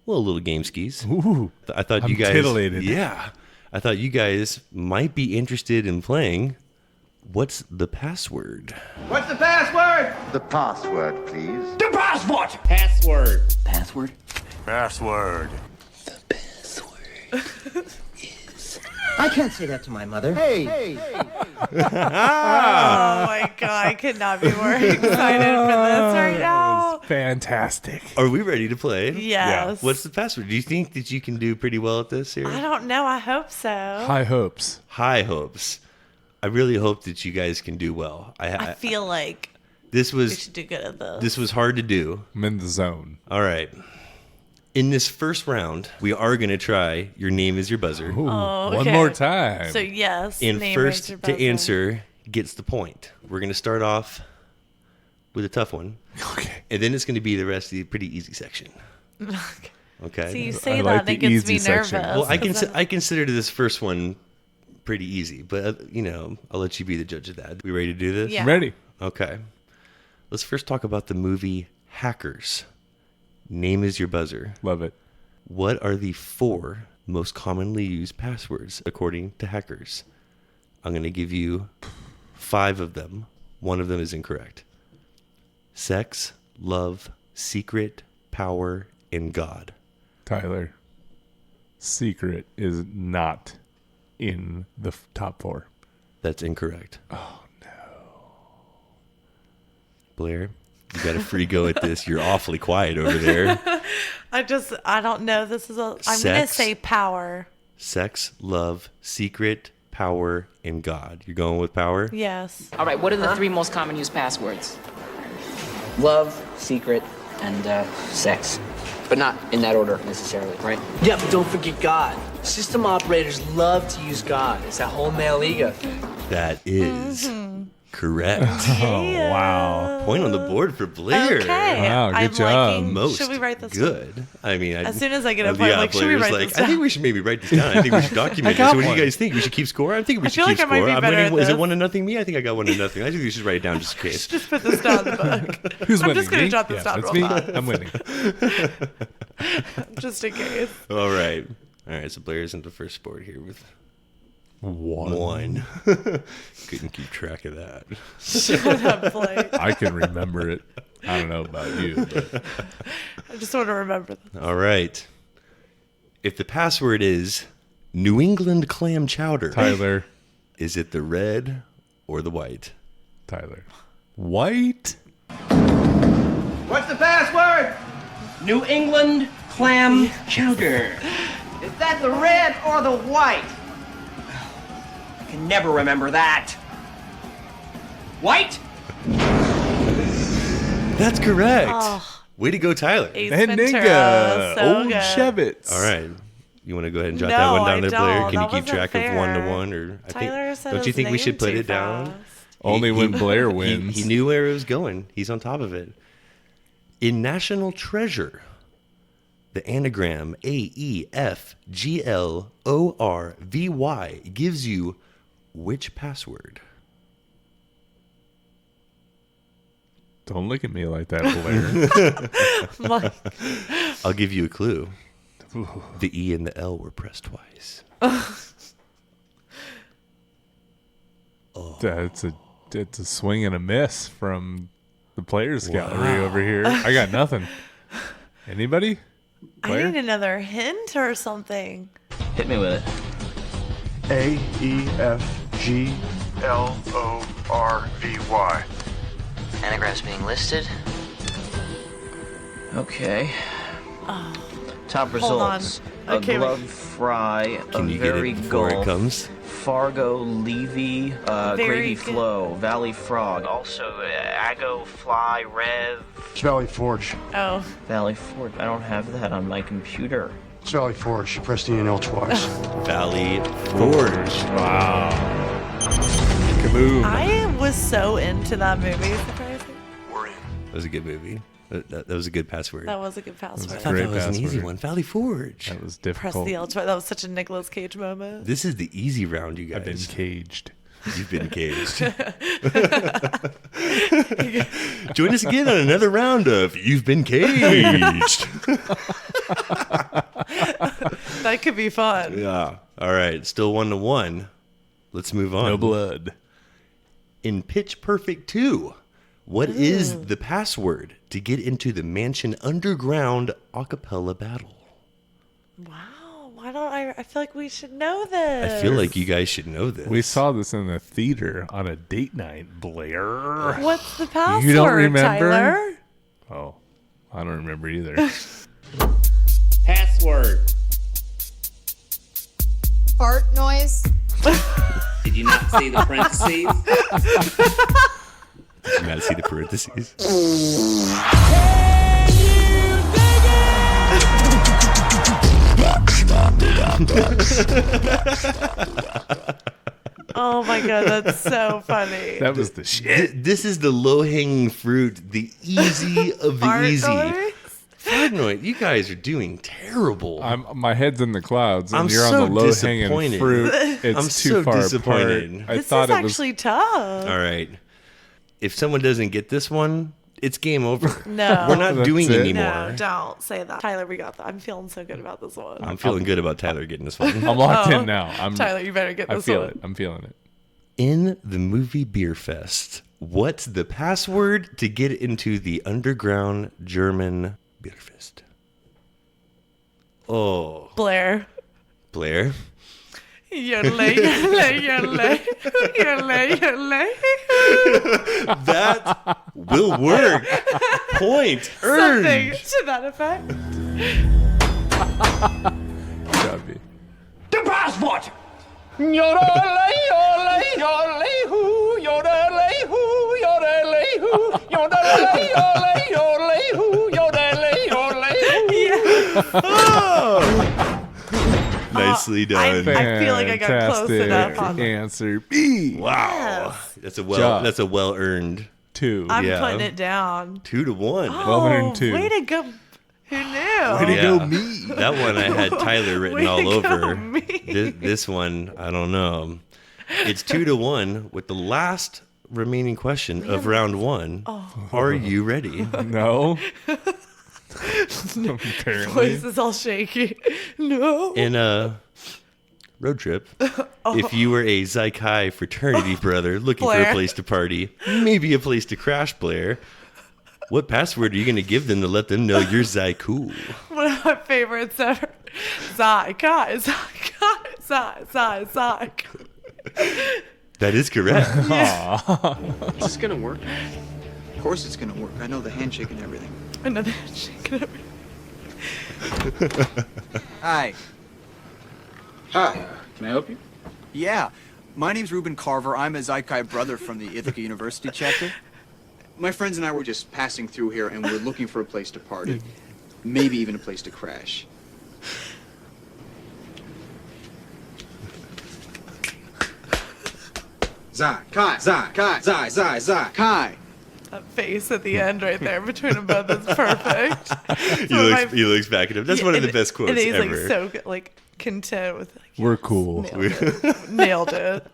little game skis. Ooh, I thought I'm you guys, titillated. yeah, I thought you guys might be interested in playing. What's the password? What's the password? The password, please. The passport! Password. Password? Password. I can't say that to my mother. Hey! Oh my god, I could not be more excited for this right now. fantastic. Are we ready to play? Yes. What's the password? Do you think that you can do pretty well at this here? I don't know. I hope so. High hopes. High hopes. I really hope that you guys can do well. I feel like this we was should do good at this. this was hard to do. I'm in the zone. All right. In this first round, we are going to try Your Name is Your Buzzer. Ooh, Oh, One okay. more time. So yes, And name first is your to buzzer. answer gets the point. We're going to start off with a tough one. okay. And then it's going to be the rest of the pretty easy section. Okay. So you say I that like and the it gets me easy nervous. section. Well, because I consider this first one pretty easy, but I'll let you be the judge of that. We ready to do this? Yeah. I'm ready. Okay. Let's first talk about the movie Hackers. Name is Your Buzzer. Love it. What are the 4 most commonly used passwords according to hackers? I'm going to give you 5 of them. One of them is incorrect. Sex, love, secret, power, and God. Tyler, secret is not in the top 4. That's incorrect. Oh, no. Blair, you got a free go at this. You're awfully quiet over there. I don't know. This is I'm gonna Sex. say power. Sex, love, secret, power, and God. You're going with power? Yes. All right, what are the 3 most common used passwords? Love, secret, and sex. But not in that order necessarily, right? Yeah, but don't forget God. System operators love to use God. It's that whole male ego. That is correct. Oh, wow. Point on the board for Blair. Okay. Wow, good I'm job. liking- Most should we write this? good. I mean, As soon as I get a point, like, should we Blair's write like, this I think down? we should maybe write this down. I think we should document got this. What do you one. guys think? We should keep score? I think we should feel keep like I might score. be I'm better winning. at Is it this. 1-0 me? I think I got 1-0. I think we should write it down just in case. Just put this down in the book. Who's I'm winning? just gonna Me? jot this Yeah, down that's real me. fast. I'm winning. Just in case. All right. All right. So Blair's in the first sport here with 1. Couldn't keep track of that. Shut up, Blake. I can remember it. I don't know about you, but I just want to remember this. All right. If the password is New England clam chowder, Tyler, is it the red or the white? Tyler. White? What's the password? New England clam chowder. Is that the red or the white? I can never remember that. White? That's correct. Oh. Way to go, Tyler. Ace And Ventura. Ninga. So Old good. Chevitz. All right. You want to go ahead and jot No, that one down I there, Blair? don't. Can you That keep wasn't track fair. of 1 to 1? Or Tyler said don't you his think we should name put too it down? fast. Only when Blair He, wins. he knew where it was going. He's on top of it. In National Treasure, the anagram AEFGLORVY gives you which password? Don't look at me like that, Blair. Like, I'll give you a clue. The E and the L were pressed twice. It's a swing and a miss from the players gallery over here. I got nothing. Anybody? I Blair? need another hint or something. Hit me with it. AEFGLORVY. Anagrams being listed. Okay. Top Hold results. on. Okay, a glove fry, Can a you get very it before gulf, it comes? Fargo Levy, Very Gravy good. Flow, Valley Frog. Also, Ago Fly, Rev, It's Valley Forge. Oh, Valley Forge. I don't have that on my computer. It's Valley Forge. You press the L twice. Valley Forge. Wow. Kaboom. I was so into that movie. Surprising. We're in. That was a good movie. That was a good password. That was a good password. I thought Great that was an easy password. one. Valley Forge. That was Press difficult. the L twice. That was such a Nicolas Cage moment. This is the easy round, you guys. I've been caged. You've been caged. Join us again on another round of You've Been Caged. That could be fun. Yeah. All right. Still 1-1. Let's move on. No blood. In Pitch Perfect 2, what is the password to get into the mansion underground a cappella battle? Wow. Why don't I feel like we should know this. I feel like you guys should know this. We saw this in the theater on a date night, Blair. What's the password, You don't remember? Tyler? Oh, I don't remember either. Password. Fart noise. Did you not see the parentheses? You gotta see the parentheses. Oh my god, that's so funny. That was the shit. This is the low-hanging fruit, the easy of the Fart easy. noise? Fart noise. You guys are doing terrible. My head's in the clouds, and I'm you're so on the low-hanging disappointed. fruit. It's I'm too so far disappointed. apart. I This thought is it was. actually tough. All right. If someone doesn't get this one, it's game over. No. We're not That's doing it. anymore. No, don't say that. Tyler, we got that. I'm feeling so good about this one. I'm feeling good about Tyler getting this one. I'm locked in now. Tyler, you better get I this feel one. it. I'm feeling it. In the movie Beer Fest, what's the password to get into the underground German Beer Fest? Oh, Blair. Blair. Yodelay, yodelay, yodelay, yodelay, yodelay. That will work. Point earned. Something to that effect. Good job, B. The passport! Yodelay, yodelay, yodelay, hoo, yodelay, hoo, yodelay, hoo, yodelay, yodelay, yodelay, hoo, yodelay, yodelay, hoo. Oh. Nicely done. I feel like I got close enough on that. Answer B. Wow. Yes. That's a well earned 2. I'm Yeah. putting it down. 2-1. Well earned 2. Way to go. Who knew? Way to go, me. That one I had Tyler written Way all to go, over. me. This one, I don't know. It's 2-1 with the last remaining question of round 1. Oh. Are you ready? No. Apparently. Voice is all shaky. No. In a road trip, if you were a Xi Chi fraternity brother looking for a Blair. place to party, maybe a place to crash, Blair, what password are you going to give them to let them know you're Xi cool? One of my favorites ever. Zai, Kai, Zai, Kai, Zai, Zai, Zai. That is correct. Is this gonna work? Of course it's gonna work. I know the handshake and everything. Another handshake. Hi. Hi. Can I help you? Yeah. My name's Ruben Carver. I'm a Zykai brother from the Ithaca University chapter. My friends and I were just passing through here and we're looking for a place to party. Maybe even a place to crash. Zai, Kai, Zai, Kai, Zai, Zai, Zai, Kai. That face at the end right there between them both is perfect. He looks back at him. That's one of the best quotes and he's ever. like so like content with like, We're cool. nailed it.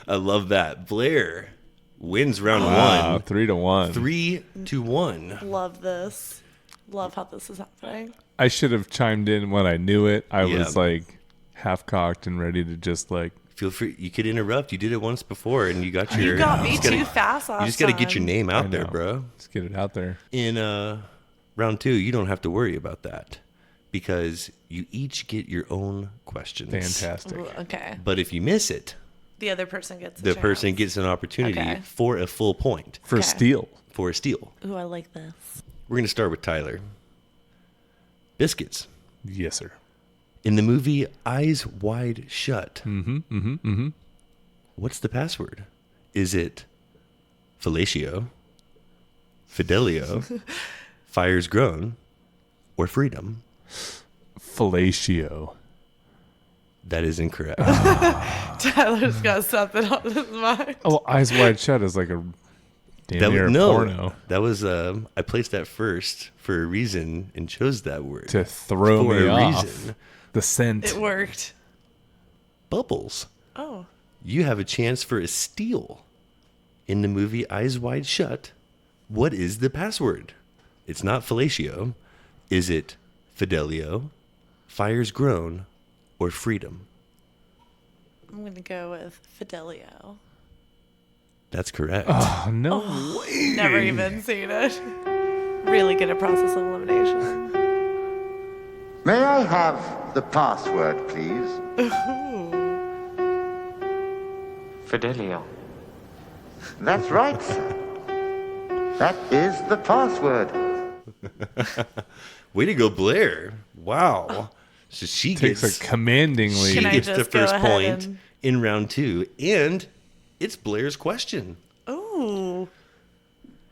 I love that. Blair wins round Wow, 1. 3-1. 3-1. Love this. Love how this is happening. I should have chimed in when I knew it. I Yeah. was like half cocked and ready to just like. Feel free. You could interrupt. You did it once before, and you got your. You got me just gotta- too fast last You just got to get your time. name out I there, know. bro. Let's get it out there. In round 2, you don't have to worry about that because you each get your own questions. Fantastic. Ooh, okay. But if you miss it, The other person gets the person gets an opportunity Okay. for a full point. For Okay. steal. For a steal. Ooh, I like this. We're going to start with Tyler. Biscuits. Yes, sir. In the movie Eyes Wide Shut, Mm-hmm. what's the password? Is it fellatio, fidelio, fires grown, or freedom? Fellatio. That is incorrect. Tyler's got something on his mind. Oh, Eyes Wide Shut is like a Damn near a porno. That was I placed that first for a reason and chose that word To throw for me a off. reason. The scent. It worked. Bubbles. Oh. You have a chance for a steal. In the movie Eyes Wide Shut, what is the password? It's not fellatio. Is it Fidelio, Fire's Grown, or Freedom? I'm going to go with Fidelio. That's correct. Oh, no way. Never even seen it. Really good at process elimination. May I have the password, please? Fidelio. That's right, sir. That is the password. Way to go, Blair. Wow. So she Takes gets a commanding lead. She Can I gets the just go first ahead point and- in round 2, and it's Blair's question. Ooh.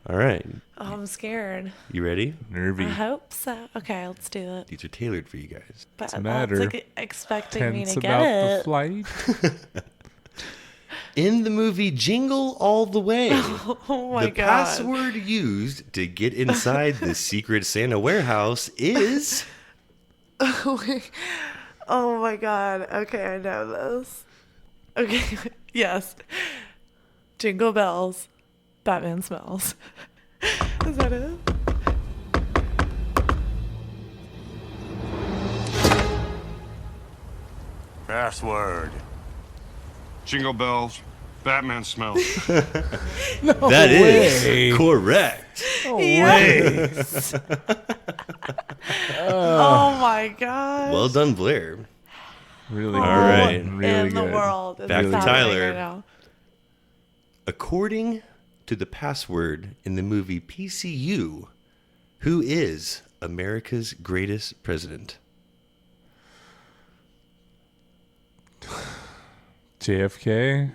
All right. Oh, I'm scared. You ready? Nervy. I hope so. Okay, let's do it. These are tailored for you guys. But the matter? that's like expecting me Tense to get about it. the flight. In the movie Jingle All the Way, Oh my the god. password used to get inside the secret Santa warehouse is... Oh my god. Okay, I know this. Okay, yes. Jingle bells. Batman smells. Is that it? Password. Jingle bells. Batman smells. That is correct. Yes. Oh my god. Well done, Blair. Really All good. right. Really in good. the world. is Back to happening Tyler. right now. According to the password in the movie PCU, who is America's greatest president? JFK?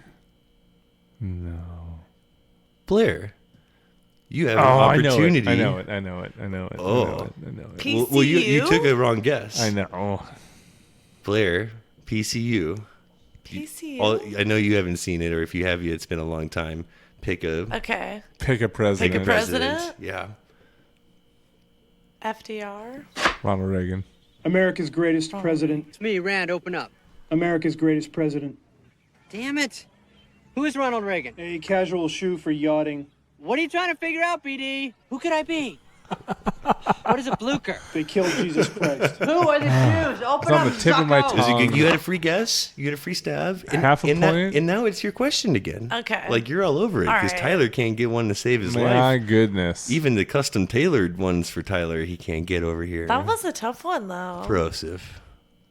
No. Blair, you have an opportunity. I know it. I know it. Oh. I know it. PCU? Well, you took a wrong guess. I know. Blair, PCU. PCU? I know you haven't seen it, or if you have, it's been a long time. Pick a Okay. Pick a president. Pick a president? Yeah. FDR? Ronald Reagan. America's greatest president. It's me, Rand. Open up. America's greatest president. Damn it. Who is Ronald Reagan? A casual shoe for yachting. What are you trying to figure out, BD? Who could I be? What is a blucher? They killed Jesus Christ. Who are the Jews? Open It's on up, the tip of my sucko. tongue. You had a free guess. You had a free stab. Half a point? And now it's your question again. Okay. Like, you're all over it All because right. Tyler can't get one to save his My life. goodness. Even the custom tailored ones for Tyler, he can't get over here. That was a tough one, though. corrosive.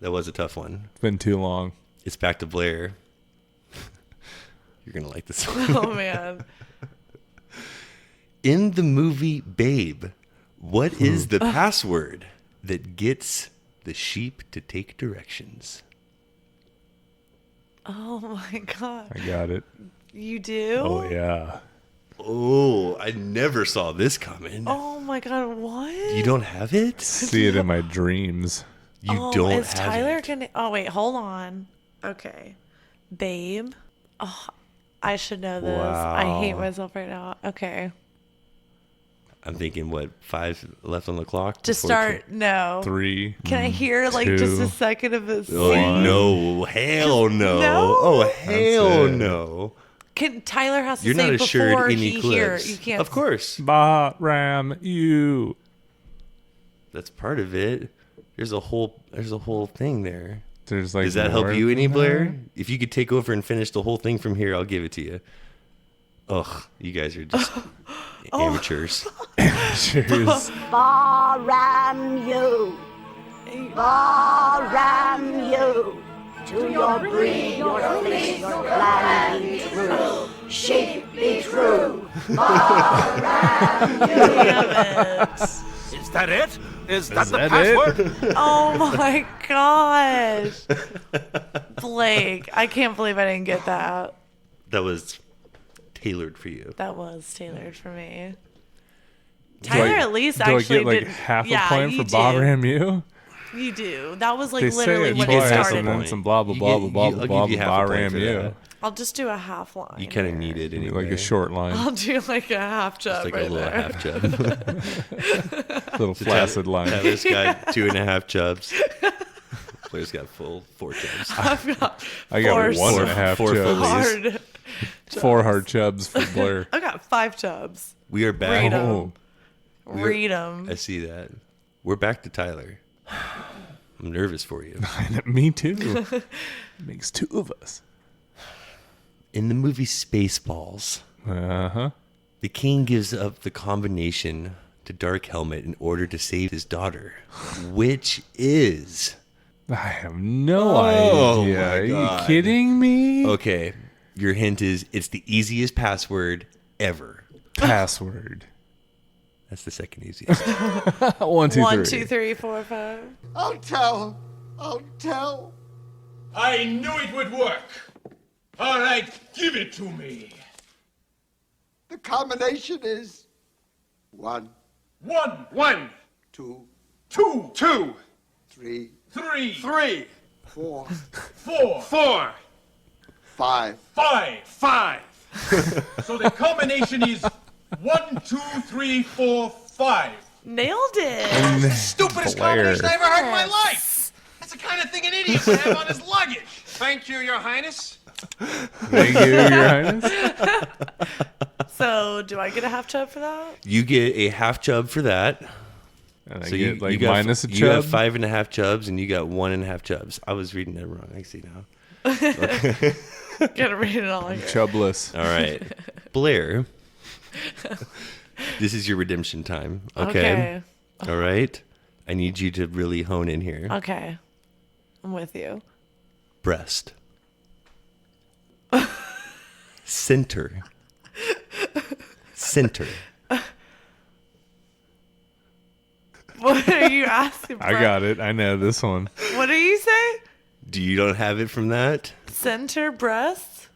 That was a tough one. It's been too long. It's back to Blair. You're going to like this one. Oh, man. In the movie Babe, what is the password that gets the sheep to take directions? Oh, my God. I got it. You do? Oh, yeah. Oh, I never saw this coming. Oh, my God. What? You don't have it? See it in my dreams. You don't is have Tyler it. gonna? Oh wait, hold on. Okay, Babe. Oh, I should know this. I hate Wow. myself right now. Okay, I'm thinking, what, 5 left on the clock? just before start. No. 3. Can I hear like just a second of a Oh, scene? no. Hell no. No? Oh, hell it. no. Can Tyler has to You're say not assured before any he clips. hear? You can't. Of course. Ram you. That's part of it. There's a whole thing there. There's like Does that help more you any, than Blair? that? If you could take over and finish the whole thing from here, I'll give it to you. Ugh, you guys are just amateurs. Cheers. Ram you. Ram you. To your breed, your fleece, your plan be true. Sheep be true. Ram you. Damn it. Is that it? Is that Is the that password? Oh my gosh, Blake! I can't believe I didn't get that. That was tailored for you. That was tailored for me. Do Tyler I- at least do actually I get like did half a yeah, point you for Bob did. Ram you? You do. That was like They literally say it what twice it and started. then some blah blah blah blah blah I'll blah give blah you half blah a point ram for you. that. I'll just do a half line. You kind of need it anyway. Like a short line. I'll do like a half chub Just like right a little there. half chub. Little flaccid line. Tyler's got 2.5 chubs. Blair's got full 4 chubs. I've got I got four 1.5 four chubs. hard. 4 hard chubs for Blair. I got 5 chubs. We are back. Read 'em. Oh, Read 'em. I see that. We're back to Tyler. I'm nervous for you. me too. Makes 2 of us. In the movie Spaceballs, the king gives up the combination to Dark Helmet in order to save his daughter, which is... I have no idea. my Are you God. kidding me? Okay, your hint is it's the easiest password ever. Password. That's the second easiest. 1, 2, 3. 1, 2, 3, 4, 5. I'll tell. I'll tell. I knew it would work. All right, give it to me. The combination is 1, 1, 2, 2, 3, 3, 4, 4, 5. 5. So the combination is 1, 2, 3, 4, 5. Nailed it. Stupidest Blair. combination I ever heard in my life. That's the kind of thing an idiot would have on his luggage. Thank you, Your Highness. Thank you, Your Highness. So, do I get a half chub for that? You get a half chub for that. And I So get like got, minus a chub. You got 5.5 chubs, and you got 1.5 chubs. I was reading that wrong. I see now. Gotta read it all again. Chubless. All right, Blair. This is your redemption time. Okay. All right. I need you to really hone in here. Okay. I'm with you. Breast. Center. Center. What are you asking for? I got it. I know this one. What do you say? Do you don't have it from that? Center breasts?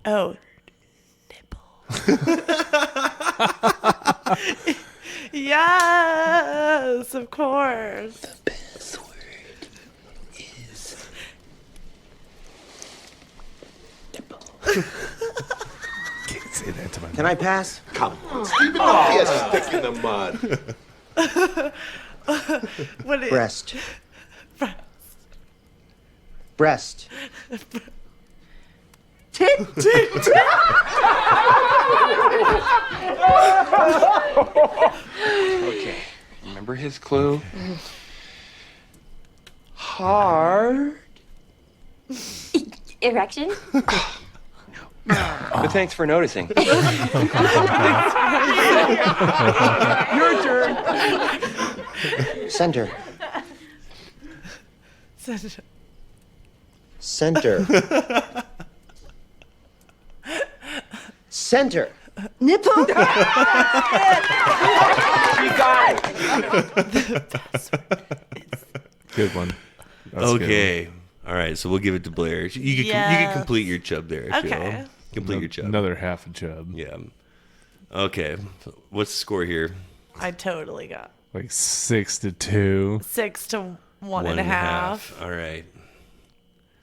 Oh. Yes, of course. The password is Can't say that to my Can I pass? Come on, Stephen, don't be a stick in the mud. What is Breast. Breast. Tit. Okay. Remember his clue? Hard. Erection? But thanks for noticing. Your turn. Center. Center. Center. Nipple? She got it. Good one. That's a good okay. All right. So we'll give it to Blair. You can complete your chub there. I feel. Okay. Complete one. your chub. Another half a chub. Yeah. Okay. What's the score here? I totally got Like 6 to 2. 6 to 1.5. 1.5. All right.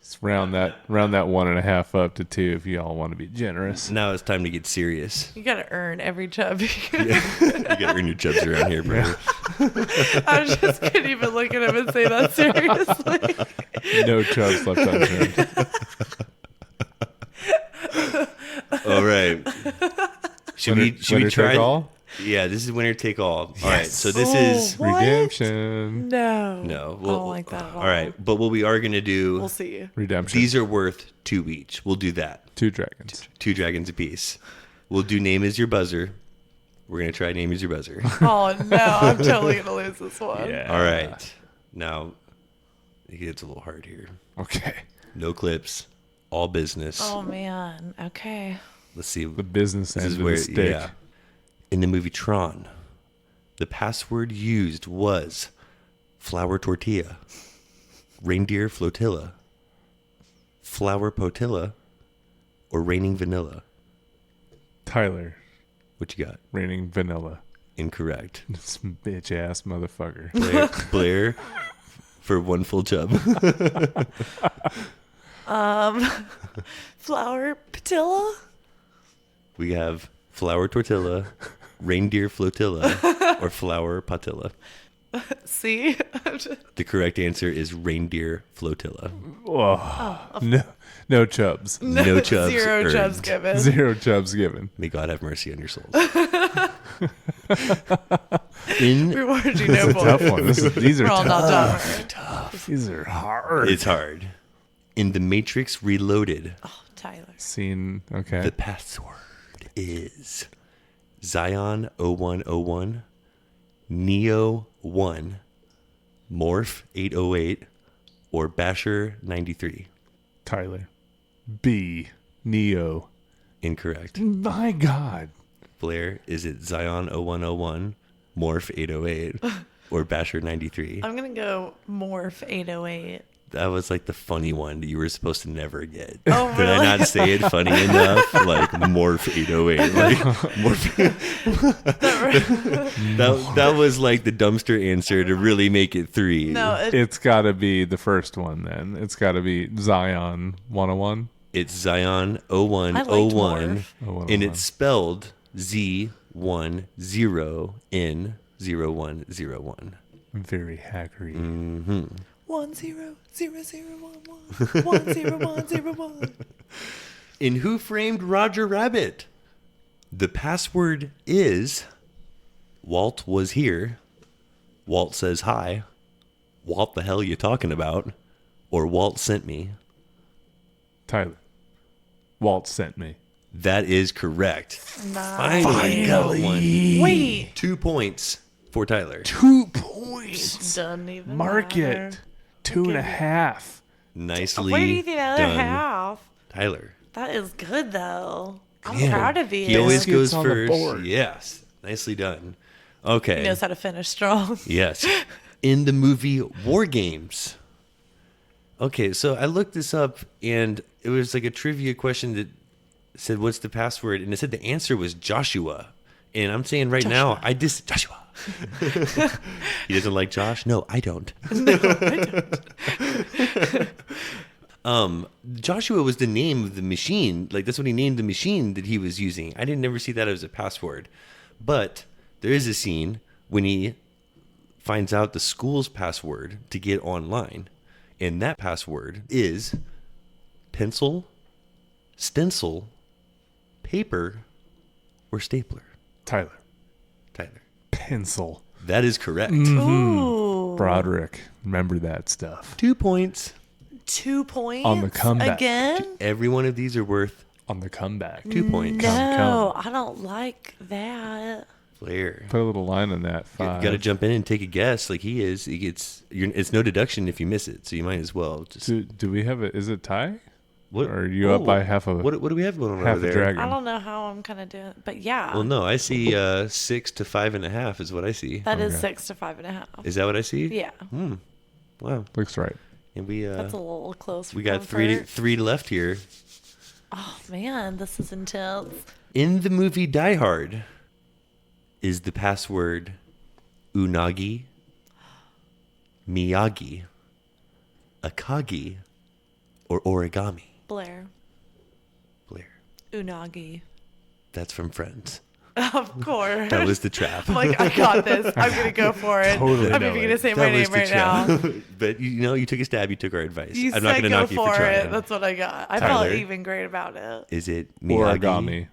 Let's round that 1.5 up to 2 if you all want to be generous. Now it's time to get serious. You gotta earn every chub. You gotta earn your chubs around here, bro. I just couldn't even look at him and say that seriously. No chubs left unturned. All right. Should we Winner try? take all? Yeah, this is winner take all. All right. So this is What? Redemption. No. no. I don't like that at all. All right. But what we are gonna do? We'll see. Redemption. These are worth 2 each. We'll do that. 2 dragons. 2 dragons apiece. We'll do name is your buzzer. We're gonna try name is your buzzer. Oh no, I'm totally gonna lose this one. Yeah. All right. Now it gets a little hard here. Okay. No clips. All business. Oh man. Okay. Let's see. The business This end is of where, the stick. yeah. In the movie Tron, the password used was flour tortilla, reindeer flotilla, flour potilla, or raining vanilla. Tyler. What you got? Raining vanilla. Incorrect. This bitch ass motherfucker. Blair for one full chub. Flour Patilla. We have flour tortilla, reindeer flotilla, or flour patilla. See? The correct answer is reindeer flotilla. Whoa. No chubs. No chubs. Zero earned. chubs given. Zero chubs given. May God have mercy on your souls. We warned you, no This is a boy. tough one. These are We're all not tough. tough. These are hard. It's hard. In The Matrix Reloaded, Tyler. Scene. Okay. the password is Zion 0101, Neo 1, Morph 808, or Basher 93. Tyler. B. Neo. Incorrect. My God. Blair, is it Zion 0101, Morph 808, or Basher 93? I'm going to go Morph 808. That was like the funny one that you were supposed to never get. Oh, Did I really? not say it funny enough? Like Morph 808. Like that was like the dumpster answer to really make it 3. No, It's got to be the first one then. It's got to be Zion 101. It's Zion 0101, Morph. and it's spelled Z10N0101. Very hackery. Mm-hmm. 100011 10101. In Who Framed Roger Rabbit? The password is Walt was here, Walt says hi, Walt the hell you talking about, or Walt sent me. Tyler. Walt sent me. That is correct. Finally. Got one. Wait. 2 points for Tyler. 2 points. Doesn't even Mark matter. it. 2.5. Nicely Where do you think the other done, half? Tyler. That is good, though. I'm Yeah. proud of you. He always goes on the first. board. Yes. Nicely done. Okay. He knows how to finish strong. Yes. In the movie War Games. Okay, so I looked this up and it was like a trivia question that said, what's the password? And it said the answer was Joshua. And I'm saying right now, Joshua. He doesn't like Josh? No, I don't. Joshua was the name of the machine. Like, that's what he named the machine that he was using. I didn't never see that as a password. But there is a scene when he finds out the school's password to get online. And that password is pencil, stencil, paper, or stapler. Tyler. Pencil. That is correct. Ooh. Broderick. Remember that stuff. 2 points. 2 points? On the comeback. Again? Every one of these are worth on the comeback. 2 points. No, I don't like that. Blair. Put a little line on that. 5. You got to jump in and take a guess like he is. He gets. It's no deduction if you miss it, so you might as well just. Do we have is it tie? What, or are you up by half a? What do we have going on half over a there? dragon? I don't know how I'm going to do it, but yeah. Well, no, I see 6 to 5.5 is what I see. That is 6 to 5.5. Is that what I see? Yeah. Wow. Looks right. And we. That's a little close. We got three left here. Oh man, this is intense. In the movie Die Hard, is the password Unagi, Miyagi, Akagi, or origami? Blair. Unagi. That's from Friends. Of course. That was the trap. I'm like, I got this. I'm going to go for it. Totally I'm know even it. going to say That my was name the right trap. now. But you took a stab. You took our advice. You I'm not said going to go knock you for for trying. it. That's what I got. I Tyler. felt even great about it. Is it Miyagi? Origami.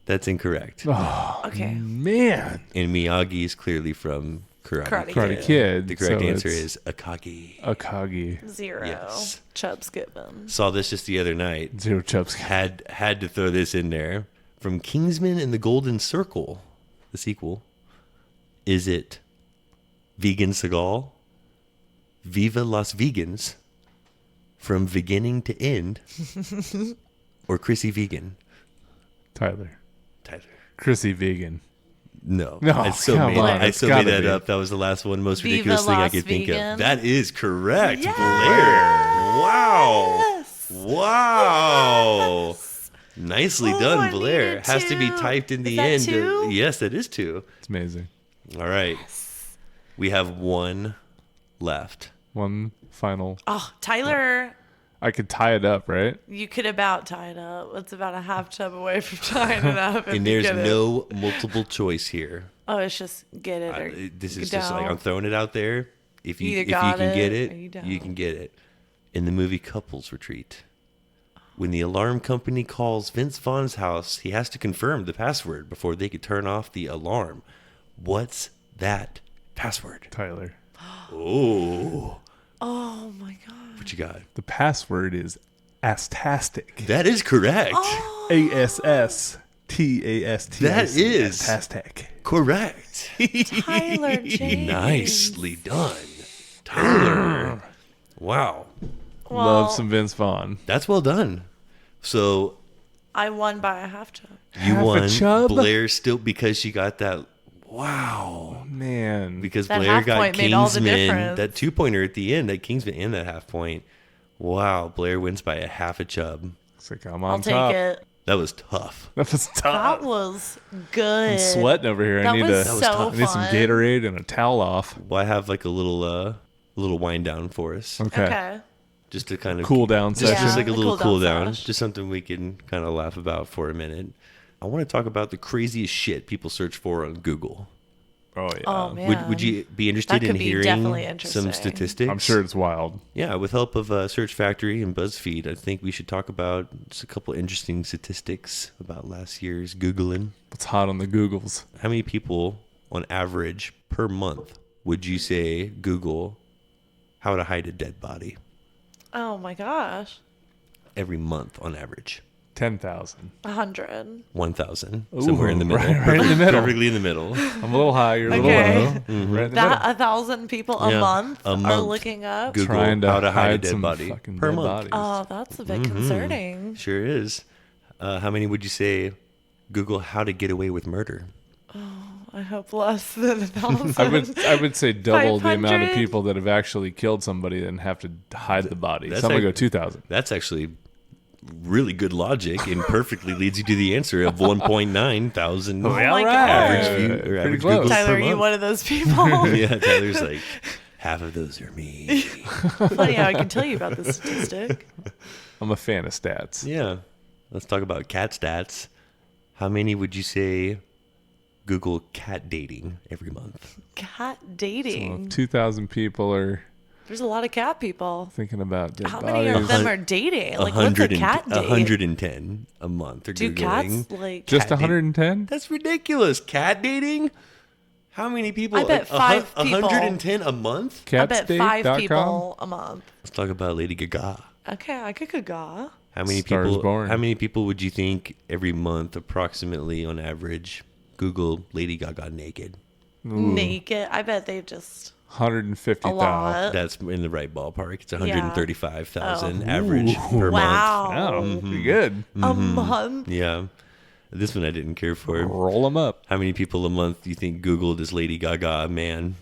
That's incorrect. Oh, okay. Man. And Miyagi is clearly from Karate Kid. The correct so answer it's is Akagi. Akagi. 0. Yes. Chubs given. Saw this just the other night. 0 chubs. Had to throw this in there. From Kingsman and the Golden Circle, the sequel. Is it Vegan Seagal, Viva Las Vegans, From Beginning to End, or Chrissy Vegan? Tyler. Chrissy Vegan. No. No, I still come made, on, I it's still made gotta that be. up. That was the last one, most Viva ridiculous thing I Las could think Vegan. of. That is correct, Yes. Blair. Wow. Wow. Nicely Oh, done, I Blair. needed Has to be 2. typed in Is the that end. 2? Yes, that is 2. It's amazing. All right. We have one left. One final. Oh, Tyler, I could tie it up, right? you could about tie it up. It's about a half tub away from tying it up. if And you there's get it. no multiple choice here. Oh, it's just get it or This is don't. just like I'm throwing it out there. If you Either if you got can get it it, or you don't. you can get it. In the movie Couples Retreat, when the alarm company calls Vince Vaughn's house, he has to confirm the password before they could turn off the alarm. What's that password? Tyler. Oh, Oh my god. what you got? The password is astastic. That is correct. Oh. ASSTAST. That is astastic. correct. Tyler James. Nicely done, Tyler. Wow, Love some Vince Vaughn. that's well done. So I won by a half chub. you Half a won. chub? Blair still because she got that. Wow. Man. Because That Blair half got point made all the Kingsman, difference. that 2-pointer at the end, that Kingsman and that half point. Wow, Blair wins by a half a chub. Looks like I'm on I'll top. take it. That was tough. That was tough. That was good. I'm sweating over here. That I need was to. so I need some fun. Gatorade and a towel off. Well, I have like a little wind down for us. Okay. Just to kind of Cool down just, session. just like a a little cool cool down down. sesh. Just something we can kind of laugh about for a minute. I want to talk about the craziest shit people search for on Google. Oh yeah. Oh man. Would you be interested That in could be hearing definitely some interesting. statistics? I'm sure it's wild. Yeah, with help of Search Factory and BuzzFeed, I think we should talk about just a couple interesting statistics about last year's Googling. What's hot on the Googles? How many people, on average, per month, would you say Google how to hide a dead body? Oh my gosh. Every month, on average. 10,000. 100. 1,000. Ooh, Somewhere in the middle. right in the middle. Perfectly in the middle. I'm a little high. You're a little Okay. low. Mm-hmm. Right in the That middle. 1,000 people a Yeah, month a are month. looking up. Google Trying to how to hide a hide dead some body fucking per dead month. bodies. Oh, that's a bit Mhm. concerning. Sure is. How many would you say Google how to get away with murder? I hope less than 1,000. I would say double the amount of 500? people that have actually killed somebody and have to hide the body. That's So I'm gonna like- go 2,000. That's actually really good logic and perfectly leads you to the answer of 1.9 thousand Oh, my average God. view or Pretty average close. Google Tyler, per are you month. one of those people? Yeah, Tyler's like, half of those are me. Funny how I can tell you about this statistic. I'm a fan of stats. Yeah. Let's talk about cat stats. How many would you say Google cat dating every month? Cat So dating. 2,000 people are There's a lot of cat people. thinking about dead How bodies. many of them are dating? Like, what's a cat date? 110 a month are Do Googling. cats like? Just cat date. 110? That's ridiculous. Cat dating? How many people? I bet 5 people. 110 a month? I bet 5 Catsdate.com? people a month. Let's talk about Lady Gaga. Okay, I could go. How many Star is people? Born. How many people would you think every month, approximately on average, Google Lady Gaga naked? Naked. I bet they just 150,000. a lot. That's in the right ballpark. It's 135,000 Oh. average per Wow. month. Oh, pretty good. A month. Yeah. This one I didn't care for. Roll them up. How many people a month do you think Googled is Lady Gaga a man?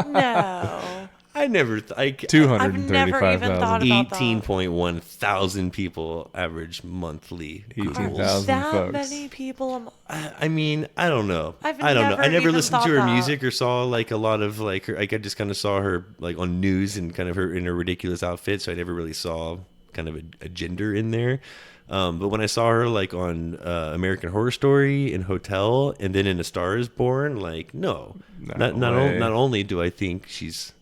No. I never. I, I've never even 235,000. thought about that. 18.1 thousand people average monthly. 18,000 That folks. many people a month. I mean, I don't know. I've I don't know. never I never even listened to thought her that. music or saw like a lot of like her. Like I just kind of saw her like on news and kind of her in a ridiculous outfit. So I never really saw kind of a gender in there. But when I saw her like on American Horror Story in Hotel and then in A Star Is Born, like no, No way. not only do I think she's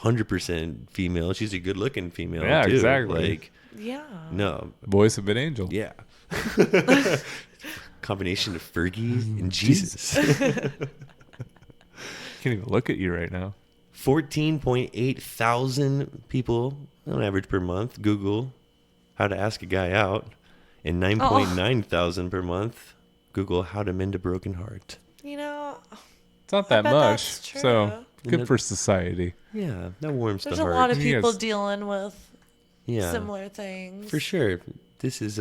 100% female, she's a good looking female. Yeah, too. exactly. Like Yeah. no, Voice of an angel. yeah. Combination of Fergie and Jesus. Can't even look at you right now. 14.8 thousand people on average per month Google how to ask a guy out, and 9.9 thousand per month Google how to mend a broken heart. You know, It's not I that bet much. that's true. So good for society. Yeah, that warms there's the a heart. lot of people Yes. dealing with Yeah, similar things. for sure. This is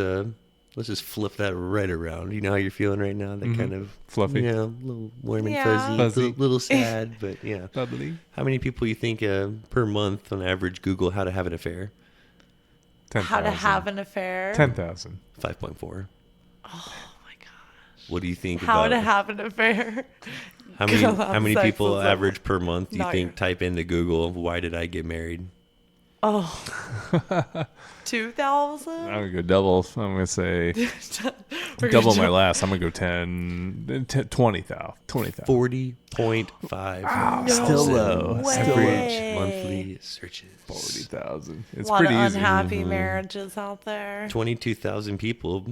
let's just flip that right around. You know how you're feeling right now? That kind of Fluffy. you know, a little warm and Yeah. fuzzy, Fuzzy. Little sad, but yeah. Bubbly. How many people you think per month on average Google how to have an affair? 10,000. How to have an affair. 10,000. 5.4. Oh my gosh. What do you think How about to have an affair. how many sex people with average per month do you not think your- type into Google, why did I get married? Oh. 2,000? I'm going to go double. I'm going to say We're double gonna my do- last. I'm going to go 20,000. 40.5. Wow, still low. Average monthly searches. 40,000. A It's lot pretty of easy. unhappy marriages out there. 22,000 people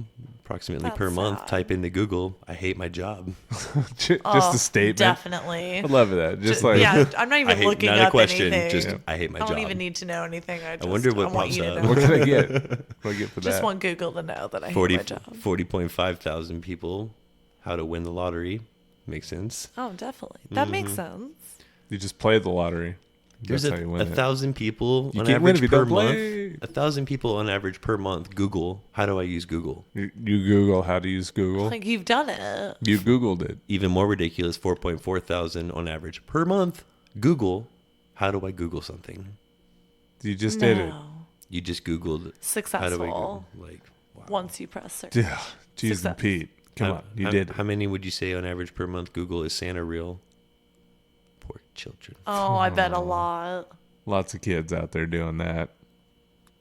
approximately per That's month sad. type into Google, I hate my job. Just Oh, a statement. definitely. I love that. Just like yeah, I'm not I even hate- looking not up a question, anything. just I hate my I don't job. even need to know anything. I wonder what want pops you to up. know. what can I get? What do I get for Just that? want Google to know that I hate 40, my job. 40.5 thousand people, how to win the lottery. Makes sense. Oh, definitely. That makes sense. You just play the lottery. There's That's how you win it. 1,000 people You on can't win average if you per don't play. month. 1,000 people on average per month. Google, how do I use Google? You Google how to use Google. Like you've done it. You Googled it. Even more ridiculous, 4.4 thousand on average per month. Google, how do I Google something? You just did it. You just Googled how do I Successful. Google? Like, Once you press search. Yeah. Jeez and Success. Pete. Come on. You did it. How many would you say on average per month Google is Santa real? Poor children. Oh, I bet a lot. Lots of kids out there doing that.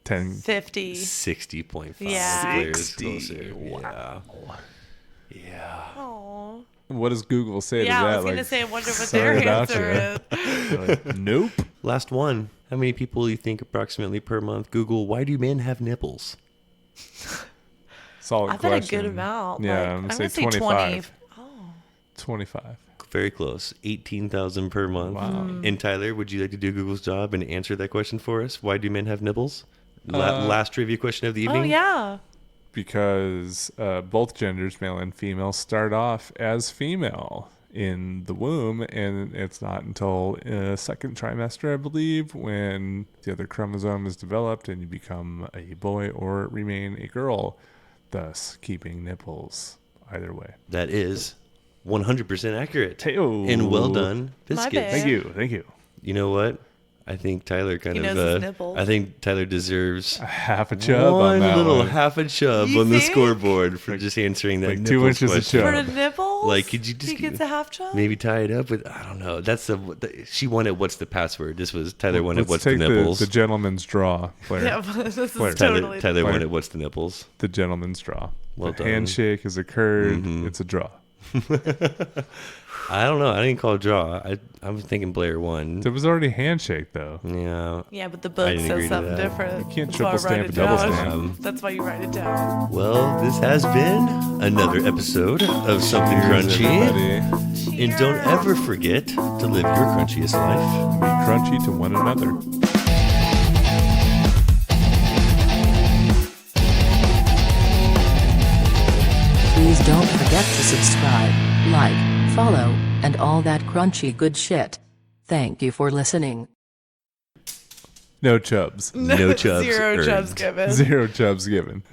50. 60.5. Yeah. 60. Wow. Yeah. Oh. What does Google say Yeah, to I that? was gonna Like, say, I wonder what sorry their about answer you. Like, nope. Last one. How many people do you think approximately per month Google, why do men have nipples? Solid I bet question. a good amount. Yeah, Like, I'm I'm going gonna to say say 25. 20. 25. Very close. 18,000 per month. Wow. And Tyler, would you like to do Google's job and answer that question for us? Why do men have nipples? Last trivia question of the evening. Oh, yeah. Because both genders, male and female, start off as female in the womb, and it's not until second trimester, I believe, when the other chromosome is developed and you become a boy or remain a girl, thus keeping nipples either way. That is 100% accurate. Hey-o. And well done, My Biscuits. bad. Thank you. Thank you. You know what? I think Tyler kind He of. knows his nipples. I think Tyler deserves A half a chub one on that little one. half a chub You on the think? scoreboard for just answering that like 2 nipples inches of question. chub. For the nipples? Like, could you just He gets a half chub? maybe tie it up with? I don't know. That's she wanted. What's the password? This was Tyler wanted. Let's What's the take nipples? the gentleman's draw, Claire. Yeah, but this is Claire. totally. Tyler Claire. wanted. What's the nipples? The gentleman's draw. Well the done. handshake has occurred. It's a draw. I don't know. I didn't call it draw. I was thinking Blair won. There was already a handshake, though. Yeah. Yeah, but the I book didn't agree says to something that. different. You can't That's why I triple write stamp it a double down. stamp. That's why you write it down. Well, this has been another episode of Something Cheers, Crunchy. everybody. And don't ever forget to live your crunchiest life. Be crunchy to one another. Please don't forget to subscribe, like, follow, and all that crunchy good shit. Thank you for listening. No chubs. No chubs Zero chubs earned. given. Zero chubs given.